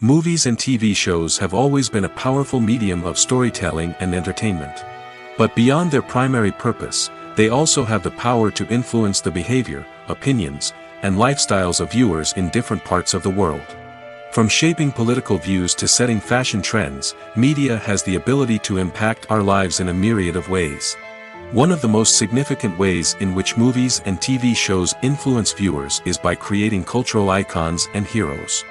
Movies and TV shows have always been a powerful medium of storytelling and entertainment. But beyond their primary purpose, they also have the power to influence the behavior, opinions, and lifestyles of viewers in different parts of the world. From shaping political views to setting fashion trends, media has the ability to impact our lives in a myriad of ways. One of the most significant ways in which movies and TV shows influence viewers is by creating cultural icons and heroes.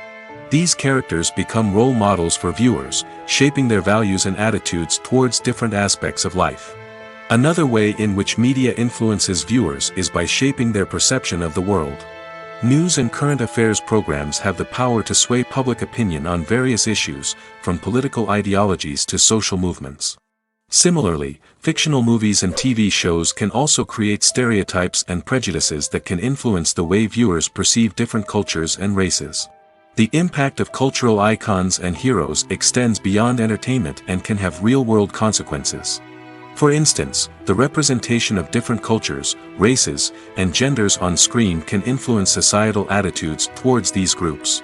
These characters become role models for viewers, shaping their values and attitudes towards different aspects of life. Another way in which media influences viewers is by shaping their perception of the world. News and current affairs programs have the power to sway public opinion on various issues, from political ideologies to social movements. Similarly, fictional movies and TV shows can also create stereotypes and prejudices that can influence the way viewers perceive different cultures and races. The impact of cultural icons and heroes extends beyond entertainment and can have real-world consequences. For instance, the representation of different cultures, races, and genders on screen can influence societal attitudes towards these groups.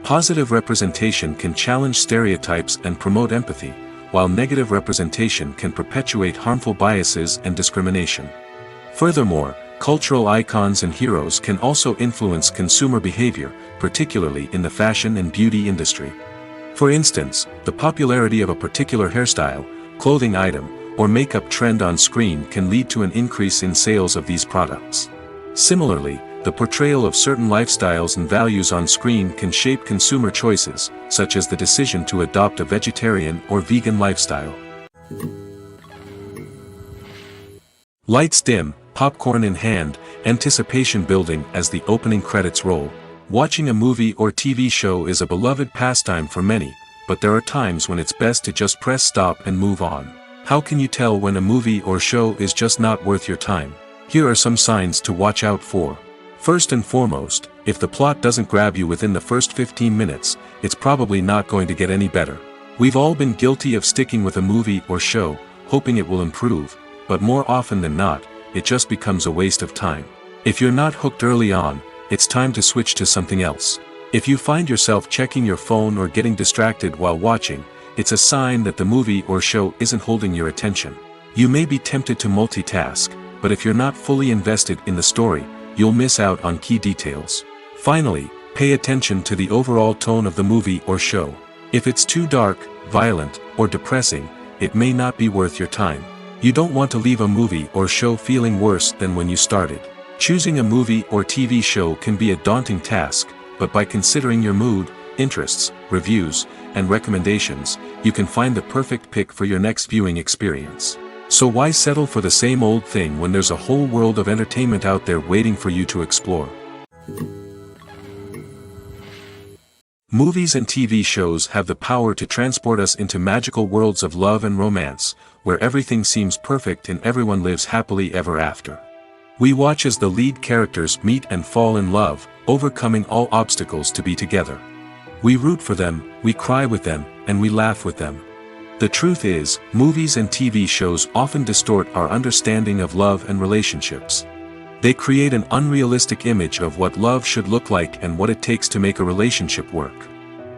Positive representation can challenge stereotypes and promote empathy, while negative representation can perpetuate harmful biases and discrimination. Furthermore, cultural icons and heroes can also influence consumer behavior, particularly in the fashion and beauty industry. For instance, the popularity of a particular hairstyle, clothing item, or makeup trend on screen can lead to an increase in sales of these products. Similarly, the portrayal of certain lifestyles and values on screen can shape consumer choices, such as the decision to adopt a vegetarian or vegan lifestyle. Lights dim, popcorn in hand, anticipation building as the opening credits roll. Watching a movie or TV show is a beloved pastime for many, but there are times when it's best to just press stop and move on. How can you tell when a movie or show is just not worth your time? Here are some signs to watch out for. First and foremost, if the plot doesn't grab you within the first 15 minutes, it's probably not going to get any better. We've all been guilty of sticking with a movie or show, hoping it will improve, but more often than not, it just becomes a waste of time. If you're not hooked early on, it's time to switch to something else. If you find yourself checking your phone or getting distracted while watching, it's a sign that the movie or show isn't holding your attention. You may be tempted to multitask, but if you're not fully invested in the story, you'll miss out on key details. Finally, pay attention to the overall tone of the movie or show. If it's too dark, violent, or depressing, it may not be worth your time. You don't want to leave a movie or show feeling worse than when you started. Choosing a movie or TV show can be a daunting task, but by considering your mood, interests, reviews, and recommendations, you can find the perfect pick for your next viewing experience. So why settle for the same old thing when there's a whole world of entertainment out there waiting for you to explore? Movies and TV shows have the power to transport us into magical worlds of love and romance, where everything seems perfect and everyone lives happily ever after. We watch as the lead characters meet and fall in love, overcoming all obstacles to be together. We root for them, we cry with them, and we laugh with them. The truth is, movies and TV shows often distort our understanding of love and relationships. They create an unrealistic image of what love should look like and what it takes to make a relationship work.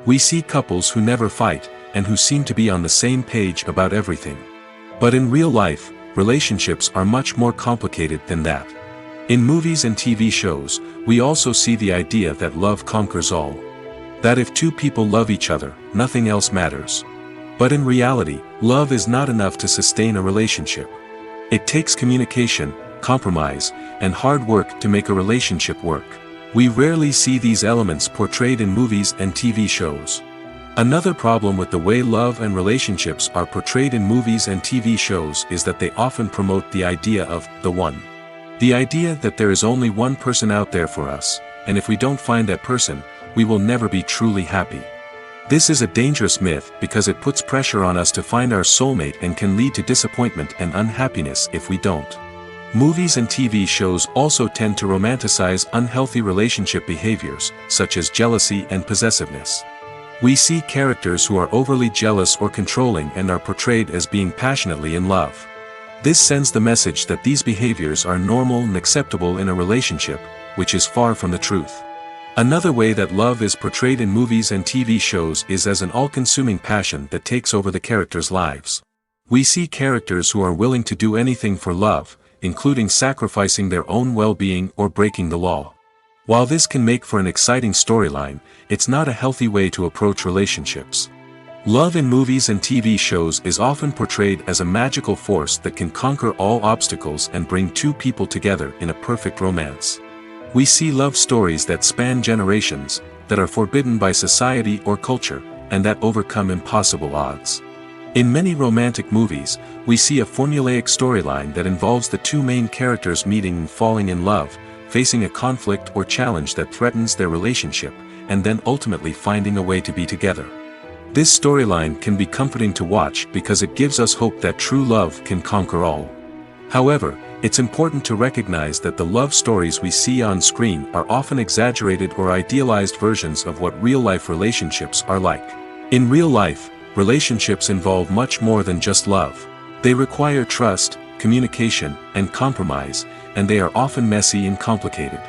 We see couples who never fight, and who seem to be on the same page about everything. But in real life, relationships are much more complicated than that. In movies and TV shows, we also see the idea that love conquers all. That if two people love each other, nothing else matters. But in reality, love is not enough to sustain a relationship. It takes communication, compromise, and hard work to make a relationship work. We rarely see these elements portrayed in movies and TV shows. Another problem with the way love and relationships are portrayed in movies and TV shows is that they often promote the idea of the one. The idea that there is only one person out there for us, and if we don't find that person, we will never be truly happy. This is a dangerous myth because it puts pressure on us to find our soulmate and can lead to disappointment and unhappiness if we don't. Movies and TV shows also tend to romanticize unhealthy relationship behaviors, such as jealousy and possessiveness. We see characters who are overly jealous or controlling and are portrayed as being passionately in love. This sends the message that these behaviors are normal and acceptable in a relationship, which is far from the truth. Another way that love is portrayed in movies and TV shows is as an all-consuming passion that takes over the characters' lives. We see characters who are willing to do anything for love, including sacrificing their own well-being or breaking the law. While this can make for an exciting storyline, it's not a healthy way to approach relationships. Love in movies and TV shows is often portrayed as a magical force that can conquer all obstacles and bring two people together in a perfect romance. We see love stories that span generations, that are forbidden by society or culture, and that overcome impossible odds. In many romantic movies, we see a formulaic storyline that involves the two main characters meeting and falling in love, facing a conflict or challenge that threatens their relationship, and then ultimately finding a way to be together. This storyline can be comforting to watch because it gives us hope that true love can conquer all. However, it's important to recognize that the love stories we see on screen are often exaggerated or idealized versions of what real-life relationships are like. In real life, relationships involve much more than just love. They require trust, communication, and compromise, and they are often messy and complicated.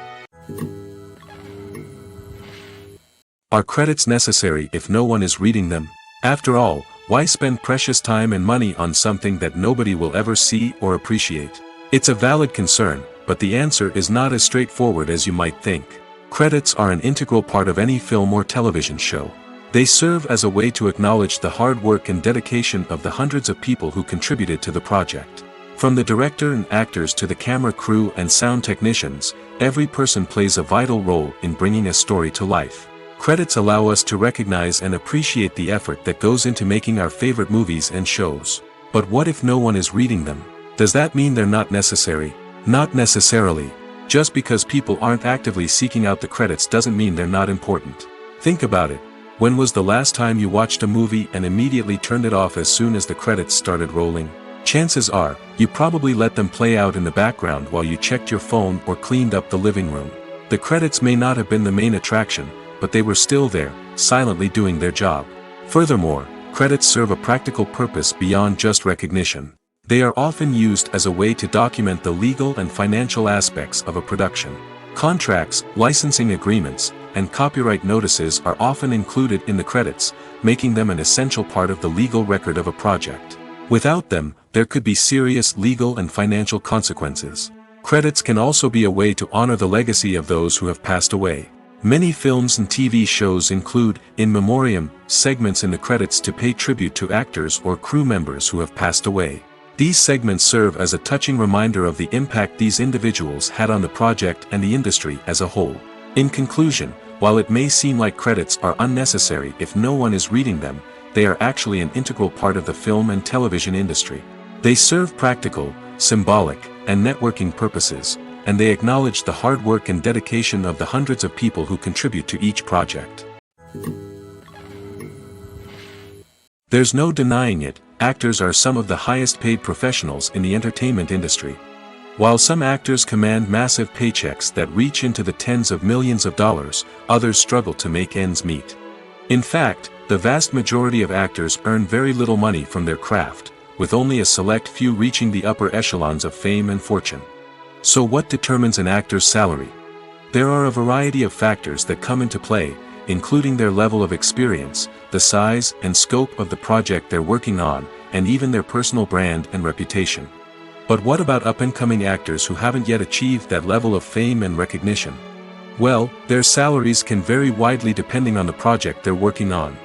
Are credits necessary if no one is reading them? After all, why spend precious time and money on something that nobody will ever see or appreciate? It's a valid concern, but the answer is not as straightforward as you might think. Credits are an integral part of any film or television show. They serve as a way to acknowledge the hard work and dedication of the hundreds of people who contributed to the project. From the director and actors to the camera crew and sound technicians, every person plays a vital role in bringing a story to life. Credits allow us to recognize and appreciate the effort that goes into making our favorite movies and shows. But what if no one is reading them? Does that mean they're not necessary? Not necessarily. Just because people aren't actively seeking out the credits doesn't mean they're not important. Think about it. When was the last time you watched a movie and immediately turned it off as soon as the credits started rolling? Chances are, you probably let them play out in the background while you checked your phone or cleaned up the living room. The credits may not have been the main attraction, but they were still there, silently doing their job. Furthermore, credits serve a practical purpose beyond just recognition. They are often used as a way to document the legal and financial aspects of a production. Contracts, licensing agreements, and copyright notices are often included in the credits, making them an essential part of the legal record of a project. Without them, there could be serious legal and financial consequences. Credits can also be a way to honor the legacy of those who have passed away. Many films and TV shows include, in memoriam, segments in the credits to pay tribute to actors or crew members who have passed away. These segments serve as a touching reminder of the impact these individuals had on the project and the industry as a whole. In conclusion, while it may seem like credits are unnecessary if no one is reading them, they are actually an integral part of the film and television industry. They serve practical, symbolic, and networking purposes, and they acknowledge the hard work and dedication of the hundreds of people who contribute to each project. There's no denying it, actors are some of the highest paid professionals in the entertainment industry. While some actors command massive paychecks that reach into the tens of millions of dollars, others struggle to make ends meet. In fact, the vast majority of actors earn very little money from their craft, with only a select few reaching the upper echelons of fame and fortune. So what determines an actor's salary? There are a variety of factors that come into play, including their level of experience, the size and scope of the project they're working on, and even their personal brand and reputation. But what about up-and-coming actors who haven't yet achieved that level of fame and recognition? Well, their salaries can vary widely depending on the project they're working on.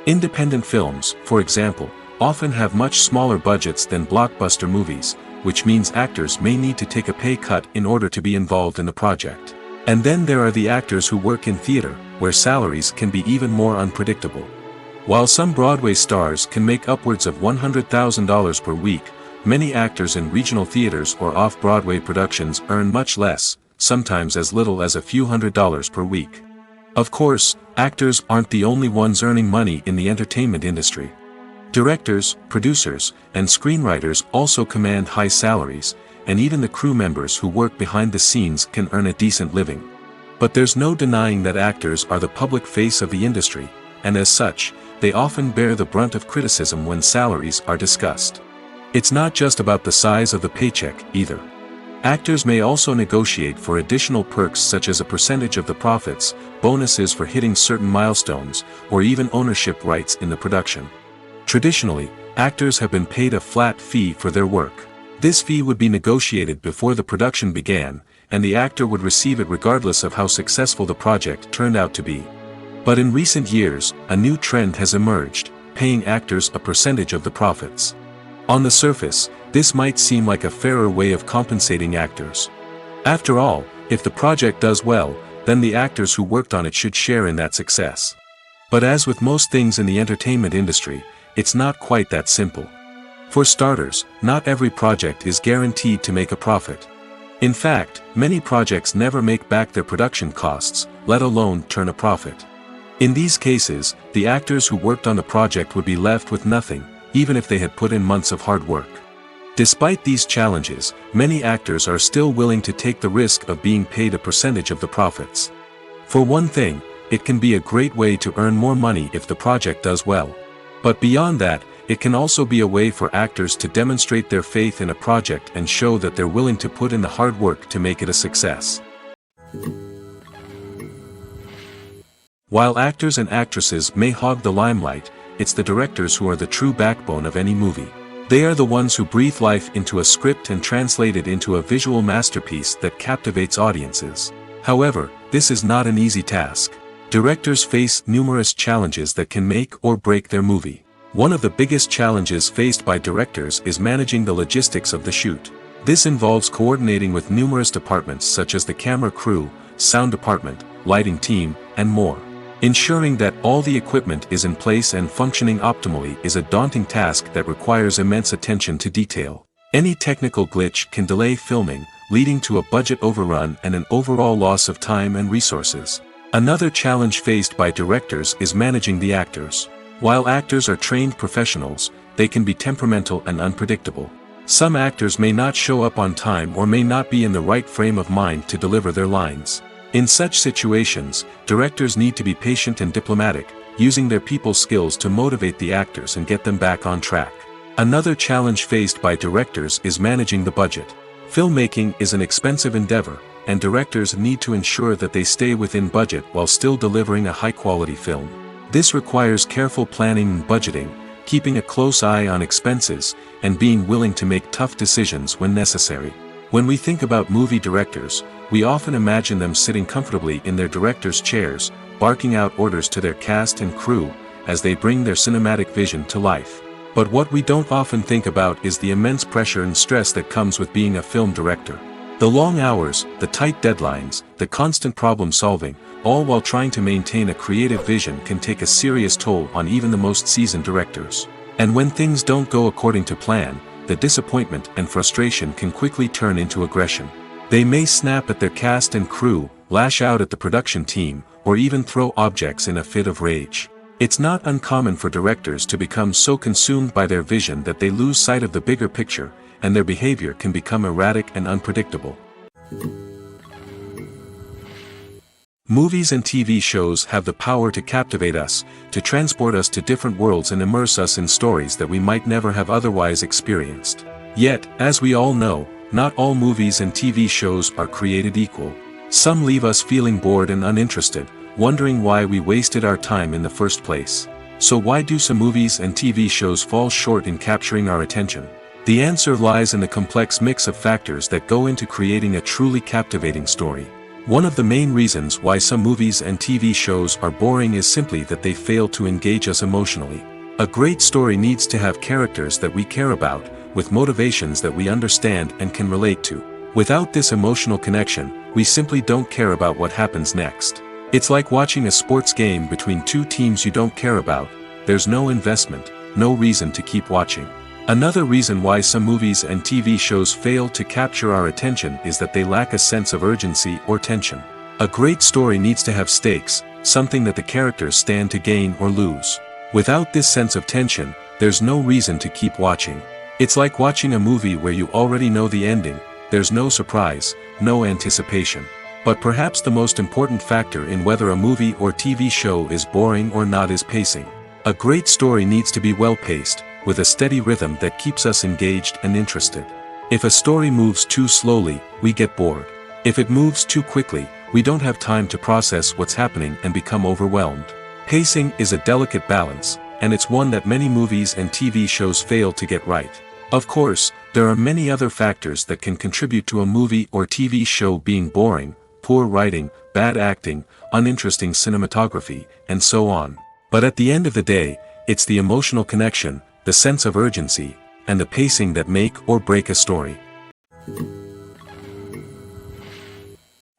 Independent films, for example, often have much smaller budgets than blockbuster movies, which means actors may need to take a pay cut in order to be involved in the project. And then there are the actors who work in theater, where salaries can be even more unpredictable. While some Broadway stars can make upwards of $100,000 per week, many actors in regional theaters or off-Broadway productions earn much less, sometimes as little as a few $100s per week. Of course, actors aren't the only ones earning money in the entertainment industry. Directors, producers, and screenwriters also command high salaries, and even the crew members who work behind the scenes can earn a decent living. But there's no denying that actors are the public face of the industry, and as such, they often bear the brunt of criticism when salaries are discussed. It's not just about the size of the paycheck, either. Actors may also negotiate for additional perks such as a percentage of the profits, bonuses for hitting certain milestones, or even ownership rights in the production. Traditionally, actors have been paid a flat fee for their work. This fee would be negotiated before the production began, and the actor would receive it regardless of how successful the project turned out to be. But in recent years, a new trend has emerged, paying actors a percentage of the profits. On the surface, this might seem like a fairer way of compensating actors. After all, if the project does well, then the actors who worked on it should share in that success. But as with most things in the entertainment industry, it's not quite that simple. For starters, not every project is guaranteed to make a profit. In fact, many projects never make back their production costs, let alone turn a profit. In these cases, the actors who worked on the project would be left with nothing, even if they had put in months of hard work. Despite these challenges, many actors are still willing to take the risk of being paid a percentage of the profits. For one thing, it can be a great way to earn more money if the project does well. But beyond that, it can also be a way for actors to demonstrate their faith in a project and show that they're willing to put in the hard work to make it a success. While actors and actresses may hog the limelight, it's the directors who are the true backbone of any movie. They are the ones who breathe life into a script and translate it into a visual masterpiece that captivates audiences. However, this is not an easy task. Directors face numerous challenges that can make or break their movie. One of the biggest challenges faced by directors is managing the logistics of the shoot. This involves coordinating with numerous departments such as the camera crew, sound department, lighting team, and more. Ensuring that all the equipment is in place and functioning optimally is a daunting task that requires immense attention to detail. Any technical glitch can delay filming, leading to a budget overrun and an overall loss of time and resources. Another challenge faced by directors is managing the actors. While actors are trained professionals, they can be temperamental and unpredictable. Some actors may not show up on time or may not be in the right frame of mind to deliver their lines. In such situations, directors need to be patient and diplomatic, using their people skills to motivate the actors and get them back on track. Another challenge faced by directors is managing the budget. Filmmaking is an expensive endeavor, and directors need to ensure that they stay within budget while still delivering a high-quality film. This requires careful planning and budgeting, keeping a close eye on expenses, and being willing to make tough decisions when necessary. When we think about movie directors, we often imagine them sitting comfortably in their director's chairs, barking out orders to their cast and crew, as they bring their cinematic vision to life. But what we don't often think about is the immense pressure and stress that comes with being a film director. The long hours, the tight deadlines, the constant problem solving, all while trying to maintain a creative vision can take a serious toll on even the most seasoned directors. And when things don't go according to plan, the disappointment and frustration can quickly turn into aggression. They may snap at their cast and crew, lash out at the production team, or even throw objects in a fit of rage. It's not uncommon for directors to become so consumed by their vision that they lose sight of the bigger picture, and their behavior can become erratic and unpredictable. Movies and TV shows have the power to captivate us, to transport us to different worlds and immerse us in stories that we might never have otherwise experienced. Yet, as we all know, not all movies and TV shows are created equal. Some leave us feeling bored and uninterested, wondering why we wasted our time in the first place. So why do some movies and TV shows fall short in capturing our attention? The answer lies in the complex mix of factors that go into creating a truly captivating story. One of the main reasons why some movies and TV shows are boring is simply that they fail to engage us emotionally. A great story needs to have characters that we care about, with motivations that we understand and can relate to. Without this emotional connection, we simply don't care about what happens next. It's like watching a sports game between two teams you don't care about. There's no investment, no reason to keep watching. Another reason why some movies and TV shows fail to capture our attention is that they lack a sense of urgency or tension. A great story needs to have stakes, something that the characters stand to gain or lose. Without this sense of tension, there's no reason to keep watching. It's like watching a movie where you already know the ending. There's no surprise, no anticipation. But perhaps the most important factor in whether a movie or TV show is boring or not is pacing. A great story needs to be well-paced, with a steady rhythm that keeps us engaged and interested. If a story moves too slowly, we get bored. If it moves too quickly, we don't have time to process what's happening and become overwhelmed. Pacing is a delicate balance, and it's one that many movies and TV shows fail to get right. Of course, there are many other factors that can contribute to a movie or TV show being boring: poor writing, bad acting, uninteresting cinematography, and so on. But at the end of the day, it's the emotional connection, the sense of urgency, and the pacing that make or break a story.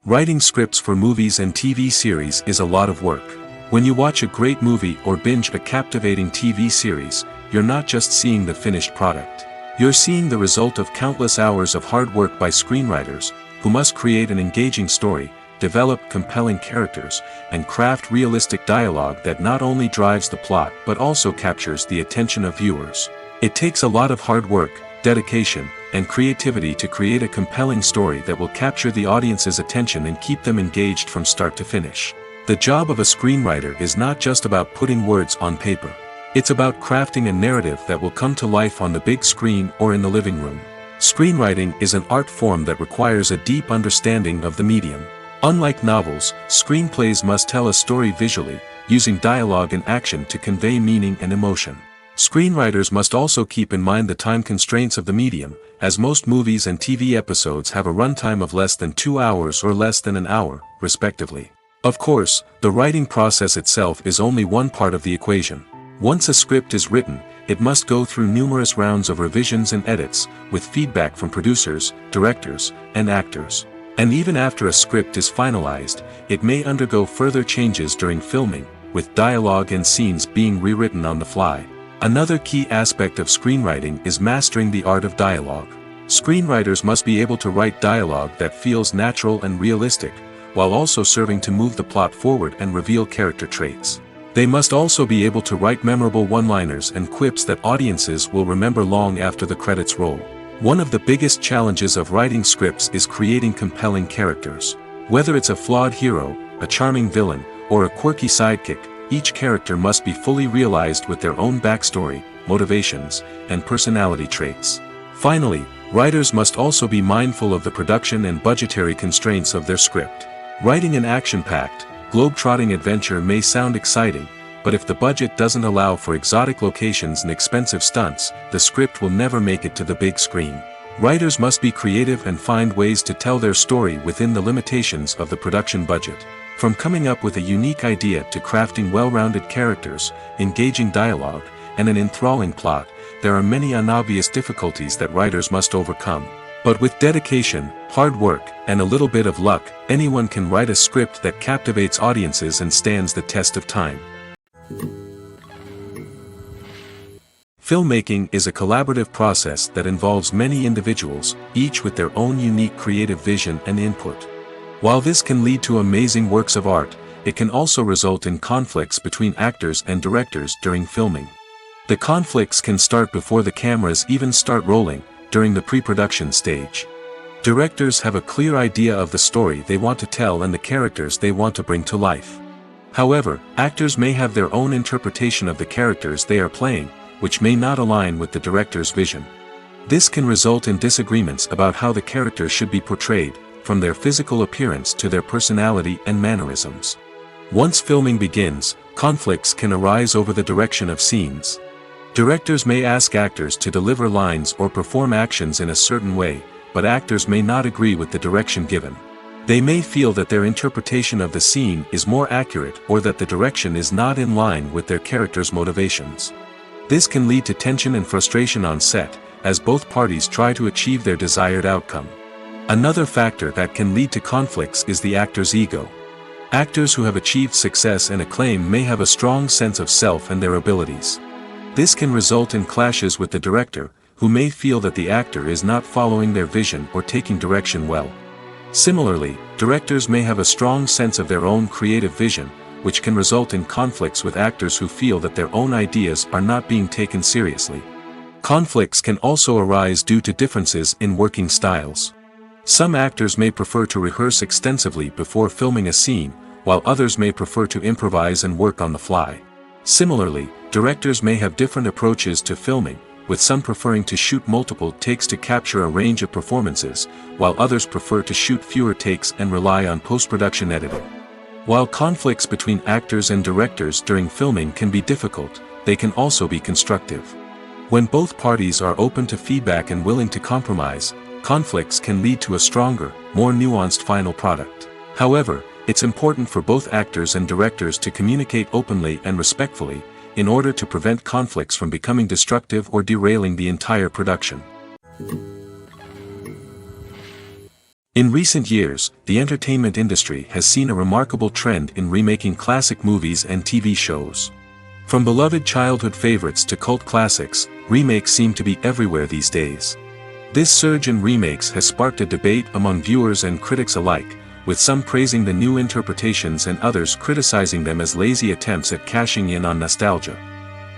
Writing scripts for movies and TV series is a lot of work. When you watch a great movie or binge a captivating TV series, you're not just seeing the finished product. You're seeing the result of countless hours of hard work by screenwriters, who must create an engaging story, develop compelling characters, and craft realistic dialogue that not only drives the plot but also captures the attention of viewers. It takes a lot of hard work, dedication, and creativity to create a compelling story that will capture the audience's attention and keep them engaged from start to finish. The job of a screenwriter is not just about putting words on paper. It's about crafting a narrative that will come to life on the big screen or in the living room. Screenwriting is an art form that requires a deep understanding of the medium. Unlike novels, screenplays must tell a story visually, using dialogue and action to convey meaning and emotion. Screenwriters must also keep in mind the time constraints of the medium, as most movies and TV episodes have a runtime of less than 2 hours or less than an hour, respectively. Of course, the writing process itself is only one part of the equation. Once a script is written, it must go through numerous rounds of revisions and edits, with feedback from producers, directors, and actors. And even after a script is finalized, it may undergo further changes during filming, with dialogue and scenes being rewritten on the fly. Another key aspect of screenwriting is mastering the art of dialogue. Screenwriters must be able to write dialogue that feels natural and realistic, while also serving to move the plot forward and reveal character traits. They must also be able to write memorable one-liners and quips that audiences will remember long after the credits roll. One of the biggest challenges of writing scripts is creating compelling characters. Whether it's a flawed hero, a charming villain, or a quirky sidekick, each character must be fully realized with their own backstory, motivations, and personality traits. Finally, writers must also be mindful of the production and budgetary constraints of their script. Writing an action-packed, globe-trotting adventure may sound exciting, but if the budget doesn't allow for exotic locations and expensive stunts, the script will never make it to the big screen. Writers must be creative and find ways to tell their story within the limitations of the production budget. From coming up with a unique idea to crafting well-rounded characters, engaging dialogue, and an enthralling plot, there are many unobvious difficulties that writers must overcome. But with dedication, hard work, and a little bit of luck, anyone can write a script that captivates audiences and stands the test of time. Filmmaking is a collaborative process that involves many individuals, each with their own unique creative vision and input. While this can lead to amazing works of art, it can also result in conflicts between actors and directors during filming. The conflicts can start before the cameras even start rolling, during the pre-production stage. Directors have a clear idea of the story they want to tell and the characters they want to bring to life. However, actors may have their own interpretation of the characters they are playing, which may not align with the director's vision. This can result in disagreements about how the characters should be portrayed, from their physical appearance to their personality and mannerisms. Once filming begins, conflicts can arise over the direction of scenes. Directors may ask actors to deliver lines or perform actions in a certain way, but actors may not agree with the direction given. They may feel that their interpretation of the scene is more accurate or that the direction is not in line with their character's motivations. This can lead to tension and frustration on set, as both parties try to achieve their desired outcome. Another factor that can lead to conflicts is the actor's ego. Actors who have achieved success and acclaim may have a strong sense of self and their abilities. This can result in clashes with the director, who may feel that the actor is not following their vision or taking direction well. Similarly, directors may have a strong sense of their own creative vision, which can result in conflicts with actors who feel that their own ideas are not being taken seriously. Conflicts can also arise due to differences in working styles. Some actors may prefer to rehearse extensively before filming a scene, while others may prefer to improvise and work on the fly. Similarly, directors may have different approaches to filming, with some preferring to shoot multiple takes to capture a range of performances, while others prefer to shoot fewer takes and rely on post-production editing. While conflicts between actors and directors during filming can be difficult, they can also be constructive. When both parties are open to feedback and willing to compromise, conflicts can lead to a stronger, more nuanced final product. However, it's important for both actors and directors to communicate openly and respectfully, in order to prevent conflicts from becoming destructive or derailing the entire production. In recent years, the entertainment industry has seen a remarkable trend in remaking classic movies and TV shows. From beloved childhood favorites to cult classics, remakes seem to be everywhere these days. This surge in remakes has sparked a debate among viewers and critics alike, with some praising the new interpretations and others criticizing them as lazy attempts at cashing in on nostalgia.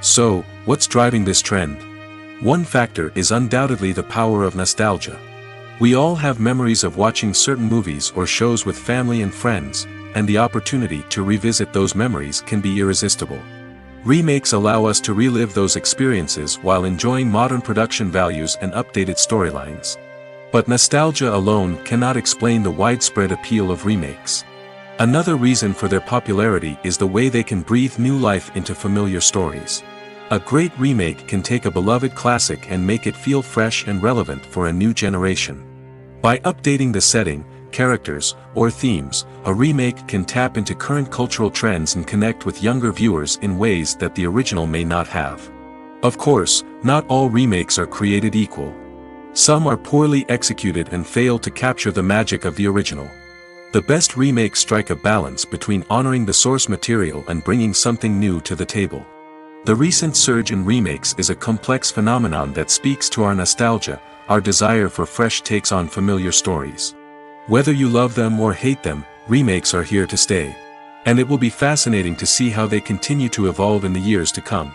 So, what's driving this trend? One factor is undoubtedly the power of nostalgia. We all have memories of watching certain movies or shows with family and friends, and the opportunity to revisit those memories can be irresistible. Remakes allow us to relive those experiences while enjoying modern production values and updated storylines. But nostalgia alone cannot explain the widespread appeal of remakes. Another reason for their popularity is the way they can breathe new life into familiar stories. A great remake can take a beloved classic and make it feel fresh and relevant for a new generation. By updating the setting, characters, or themes, a remake can tap into current cultural trends and connect with younger viewers in ways that the original may not have. Of course, not all remakes are created equal. Some are poorly executed and fail to capture the magic of the original. The best remakes strike a balance between honoring the source material and bringing something new to the table. The recent surge in remakes is a complex phenomenon that speaks to our nostalgia, our desire for fresh takes on familiar stories. Whether you love them or hate them, remakes are here to stay. And it will be fascinating to see how they continue to evolve in the years to come.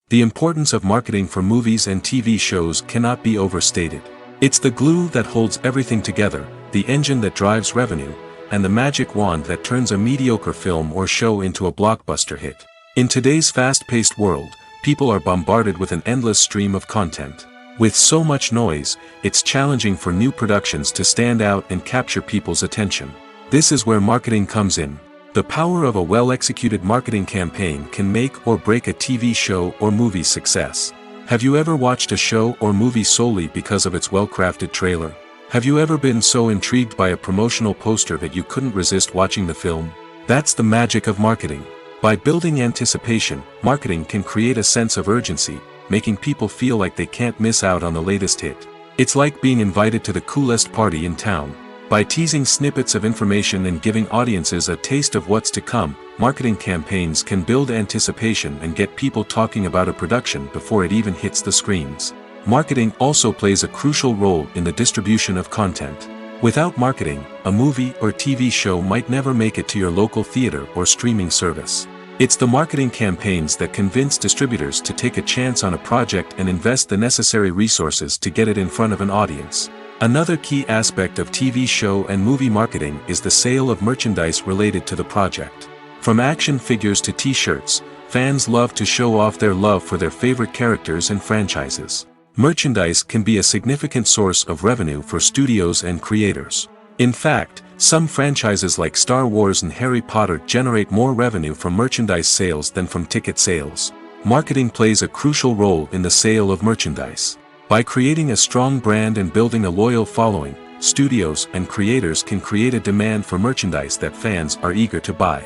The importance of marketing for movies and TV shows cannot be overstated. It's the glue that holds everything together, the engine that drives revenue, and the magic wand that turns a mediocre film or show into a blockbuster hit. In today's fast-paced world, people are bombarded with an endless stream of content. With so much noise, it's challenging for new productions to stand out and capture people's attention. This is where marketing comes in. The power of a well-executed marketing campaign can make or break a TV show or movie's success. Have you ever watched a show or movie solely because of its well-crafted trailer? Have you ever been so intrigued by a promotional poster that you couldn't resist watching the film? That's the magic of marketing. By building anticipation, marketing can create a sense of urgency, making people feel like they can't miss out on the latest hit. It's like being invited to the coolest party in town. By teasing snippets of information and giving audiences a taste of what's to come, marketing campaigns can build anticipation and get people talking about a production before it even hits the screens. Marketing also plays a crucial role in the distribution of content. Without marketing, a movie or TV show might never make it to your local theater or streaming service. It's the marketing campaigns that convince distributors to take a chance on a project and invest the necessary resources to get it in front of an audience. Another key aspect of TV show and movie marketing is the sale of merchandise related to the project. From action figures to t-shirts, fans love to show off their love for their favorite characters and franchises. Merchandise can be a significant source of revenue for studios and creators. In fact, some franchises like Star Wars and Harry Potter generate more revenue from merchandise sales than from ticket sales. Marketing plays a crucial role in the sale of merchandise. By creating a strong brand and building a loyal following, studios and creators can create a demand for merchandise that fans are eager to buy.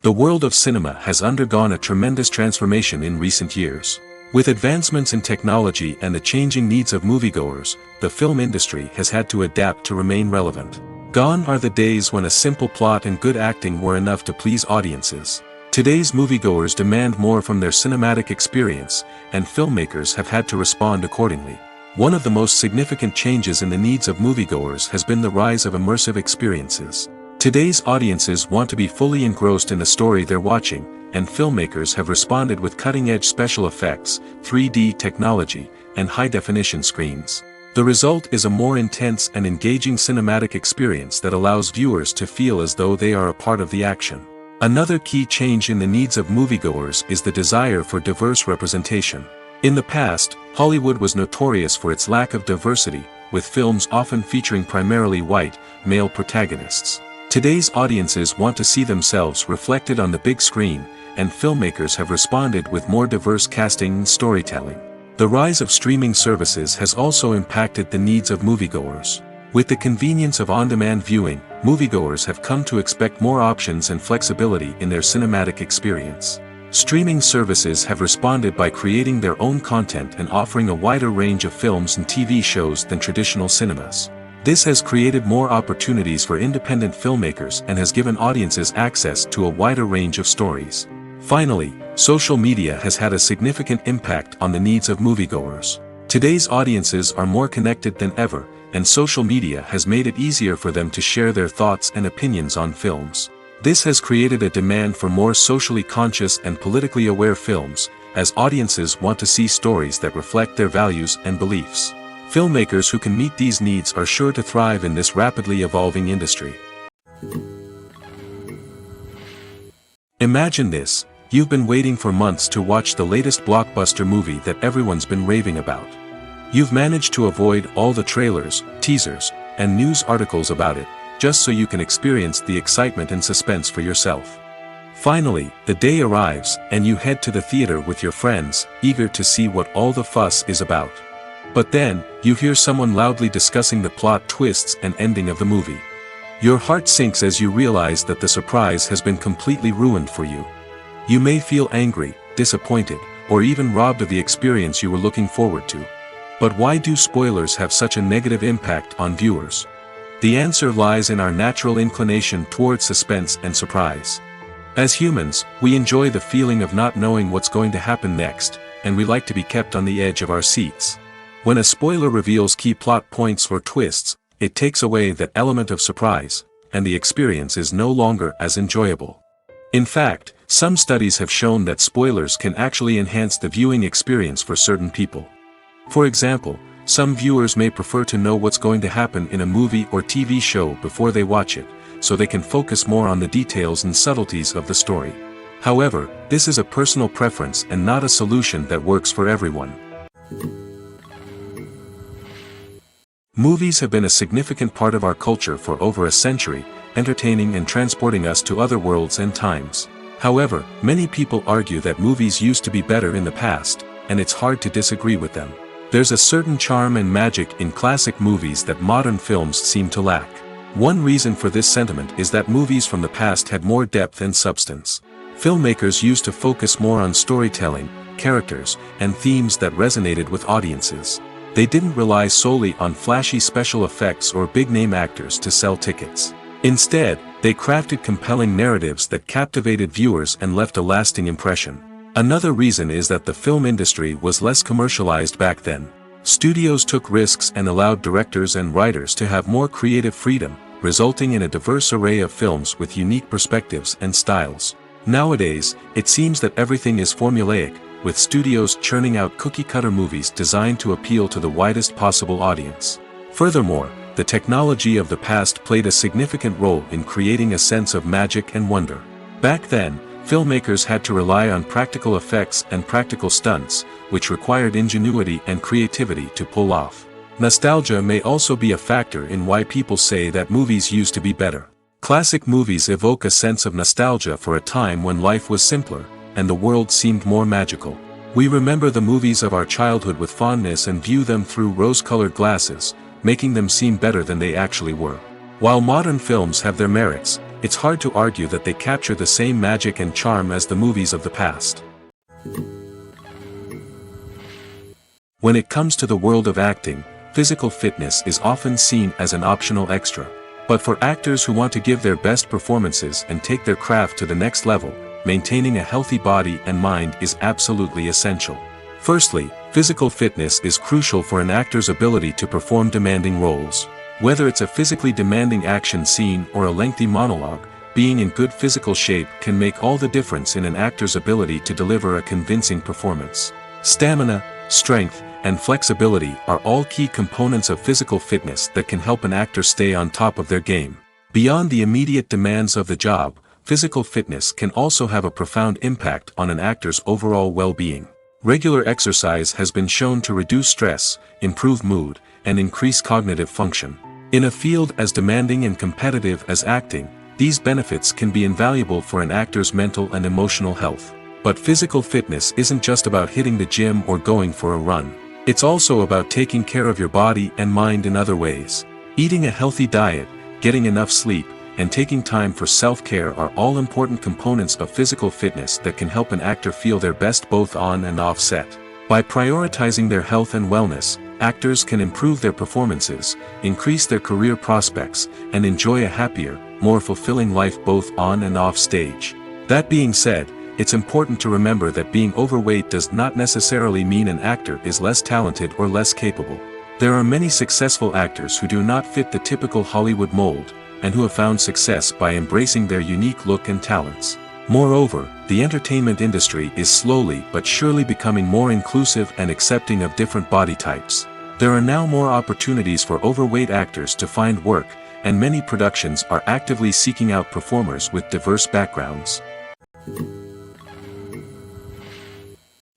The world of cinema has undergone a tremendous transformation in recent years. With advancements in technology and the changing needs of moviegoers, the film industry has had to adapt to remain relevant. Gone are the days when a simple plot and good acting were enough to please audiences. Today's moviegoers demand more from their cinematic experience, and filmmakers have had to respond accordingly. One of the most significant changes in the needs of moviegoers has been the rise of immersive experiences. Today's audiences want to be fully engrossed in the story they're watching, and filmmakers have responded with cutting-edge special effects, 3D technology, and high-definition screens. The result is a more intense and engaging cinematic experience that allows viewers to feel as though they are a part of the action. Another key change in the needs of moviegoers is the desire for diverse representation. In the past, Hollywood was notorious for its lack of diversity, with films often featuring primarily white, male protagonists. Today's audiences want to see themselves reflected on the big screen, and filmmakers have responded with more diverse casting and storytelling. The rise of streaming services has also impacted the needs of moviegoers. With the convenience of on-demand viewing, moviegoers have come to expect more options and flexibility in their cinematic experience. Streaming services have responded by creating their own content and offering a wider range of films and TV shows than traditional cinemas. This has created more opportunities for independent filmmakers and has given audiences access to a wider range of stories. Finally, social media has had a significant impact on the needs of moviegoers. Today's audiences are more connected than ever, and social media has made it easier for them to share their thoughts and opinions on films. This has created a demand for more socially conscious and politically aware films, as audiences want to see stories that reflect their values and beliefs. Filmmakers who can meet these needs are sure to thrive in this rapidly evolving industry. Imagine this: you've been waiting for months to watch the latest blockbuster movie that everyone's been raving about. You've managed to avoid all the trailers, teasers, and news articles about it, just so you can experience the excitement and suspense for yourself. Finally, the day arrives, and you head to the theater with your friends, eager to see what all the fuss is about. But then, you hear someone loudly discussing the plot twists and ending of the movie. Your heart sinks as you realize that the surprise has been completely ruined for you. You may feel angry, disappointed, or even robbed of the experience you were looking forward to. But why do spoilers have such a negative impact on viewers? The answer lies in our natural inclination toward suspense and surprise. As humans, we enjoy the feeling of not knowing what's going to happen next, and we like to be kept on the edge of our seats. When a spoiler reveals key plot points or twists, it takes away that element of surprise, and the experience is no longer as enjoyable. In fact, some studies have shown that spoilers can actually enhance the viewing experience for certain people. For example, some viewers may prefer to know what's going to happen in a movie or TV show before they watch it, so they can focus more on the details and subtleties of the story. However, this is a personal preference and not a solution that works for everyone. Movies have been a significant part of our culture for over a century, entertaining and transporting us to other worlds and times. However, many people argue that movies used to be better in the past, and it's hard to disagree with them. There's a certain charm and magic in classic movies that modern films seem to lack. One reason for this sentiment is that movies from the past had more depth and substance. Filmmakers used to focus more on storytelling, characters, and themes that resonated with audiences. They didn't rely solely on flashy special effects or big-name actors to sell tickets. Instead, they crafted compelling narratives that captivated viewers and left a lasting impression. Another reason is that the film industry was less commercialized back then. Studios took risks and allowed directors and writers to have more creative freedom, resulting in a diverse array of films with unique perspectives and styles. Nowadays, it seems that everything is formulaic, with studios churning out cookie-cutter movies designed to appeal to the widest possible audience. Furthermore, the technology of the past played a significant role in creating a sense of magic and wonder. Back then, filmmakers had to rely on practical effects and practical stunts, which required ingenuity and creativity to pull off. Nostalgia may also be a factor in why people say that movies used to be better. Classic movies evoke a sense of nostalgia for a time when life was simpler, and the world seemed more magical. We remember the movies of our childhood with fondness and view them through rose-colored glasses, making them seem better than they actually were. While modern films have their merits, it's hard to argue that they capture the same magic and charm as the movies of the past. When it comes to the world of acting, physical fitness is often seen as an optional extra. But for actors who want to give their best performances and take their craft to the next level, maintaining a healthy body and mind is absolutely essential. Firstly, physical fitness is crucial for an actor's ability to perform demanding roles. Whether it's a physically demanding action scene or a lengthy monologue, being in good physical shape can make all the difference in an actor's ability to deliver a convincing performance. Stamina, strength, and flexibility are all key components of physical fitness that can help an actor stay on top of their game. Beyond the immediate demands of the job, physical fitness can also have a profound impact on an actor's overall well-being. Regular exercise has been shown to reduce stress, improve mood, and increase cognitive function. In a field as demanding and competitive as acting, these benefits can be invaluable for an actor's mental and emotional health. But physical fitness isn't just about hitting the gym or going for a run. It's also about taking care of your body and mind in other ways. Eating a healthy diet, getting enough sleep, and taking time for self-care are all important components of physical fitness that can help an actor feel their best both on and off set. By prioritizing their health and wellness, actors can improve their performances, increase their career prospects, and enjoy a happier, more fulfilling life both on and off stage. That being said, it's important to remember that being overweight does not necessarily mean an actor is less talented or less capable. There are many successful actors who do not fit the typical Hollywood mold, and who have found success by embracing their unique look and talents. Moreover, the entertainment industry is slowly but surely becoming more inclusive and accepting of different body types. There are now more opportunities for overweight actors to find work, and many productions are actively seeking out performers with diverse backgrounds.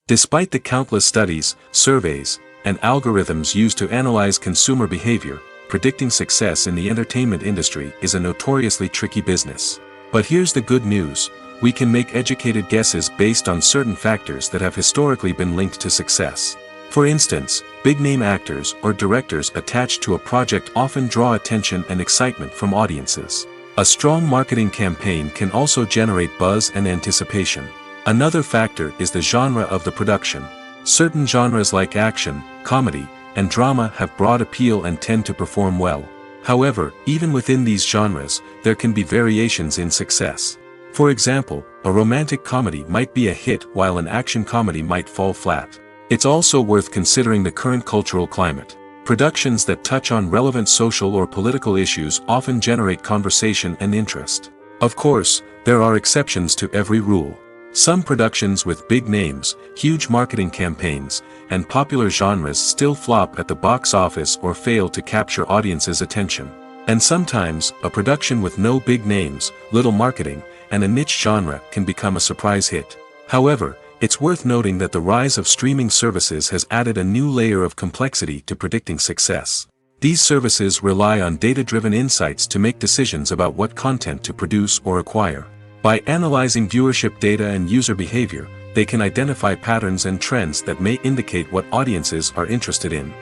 Despite the countless studies, surveys, and algorithms used to analyze consumer behavior, predicting success in the entertainment industry is a notoriously tricky business. But here's the good news: we can make educated guesses based on certain factors that have historically been linked to success. For instance, big-name actors or directors attached to a project often draw attention and excitement from audiences. A strong marketing campaign can also generate buzz and anticipation. Another factor is the genre of the production. Certain genres like action, comedy, and drama have broad appeal and tend to perform well. However, even within these genres, there can be variations in success. For example, a romantic comedy might be a hit while an action comedy might fall flat. It's also worth considering the current cultural climate. Productions that touch on relevant social or political issues often generate conversation and interest. Of course, there are exceptions to every rule. Some productions with big names, huge marketing campaigns, and popular genres still flop at the box office or fail to capture audiences' attention. And sometimes, a production with no big names, little marketing, and a niche genre can become a surprise hit. However, it's worth noting that the rise of streaming services has added a new layer of complexity to predicting success. These services rely on data-driven insights to make decisions about what content to produce or acquire. By analyzing viewership data and user behavior, they can identify patterns and trends that may indicate what audiences are interested in.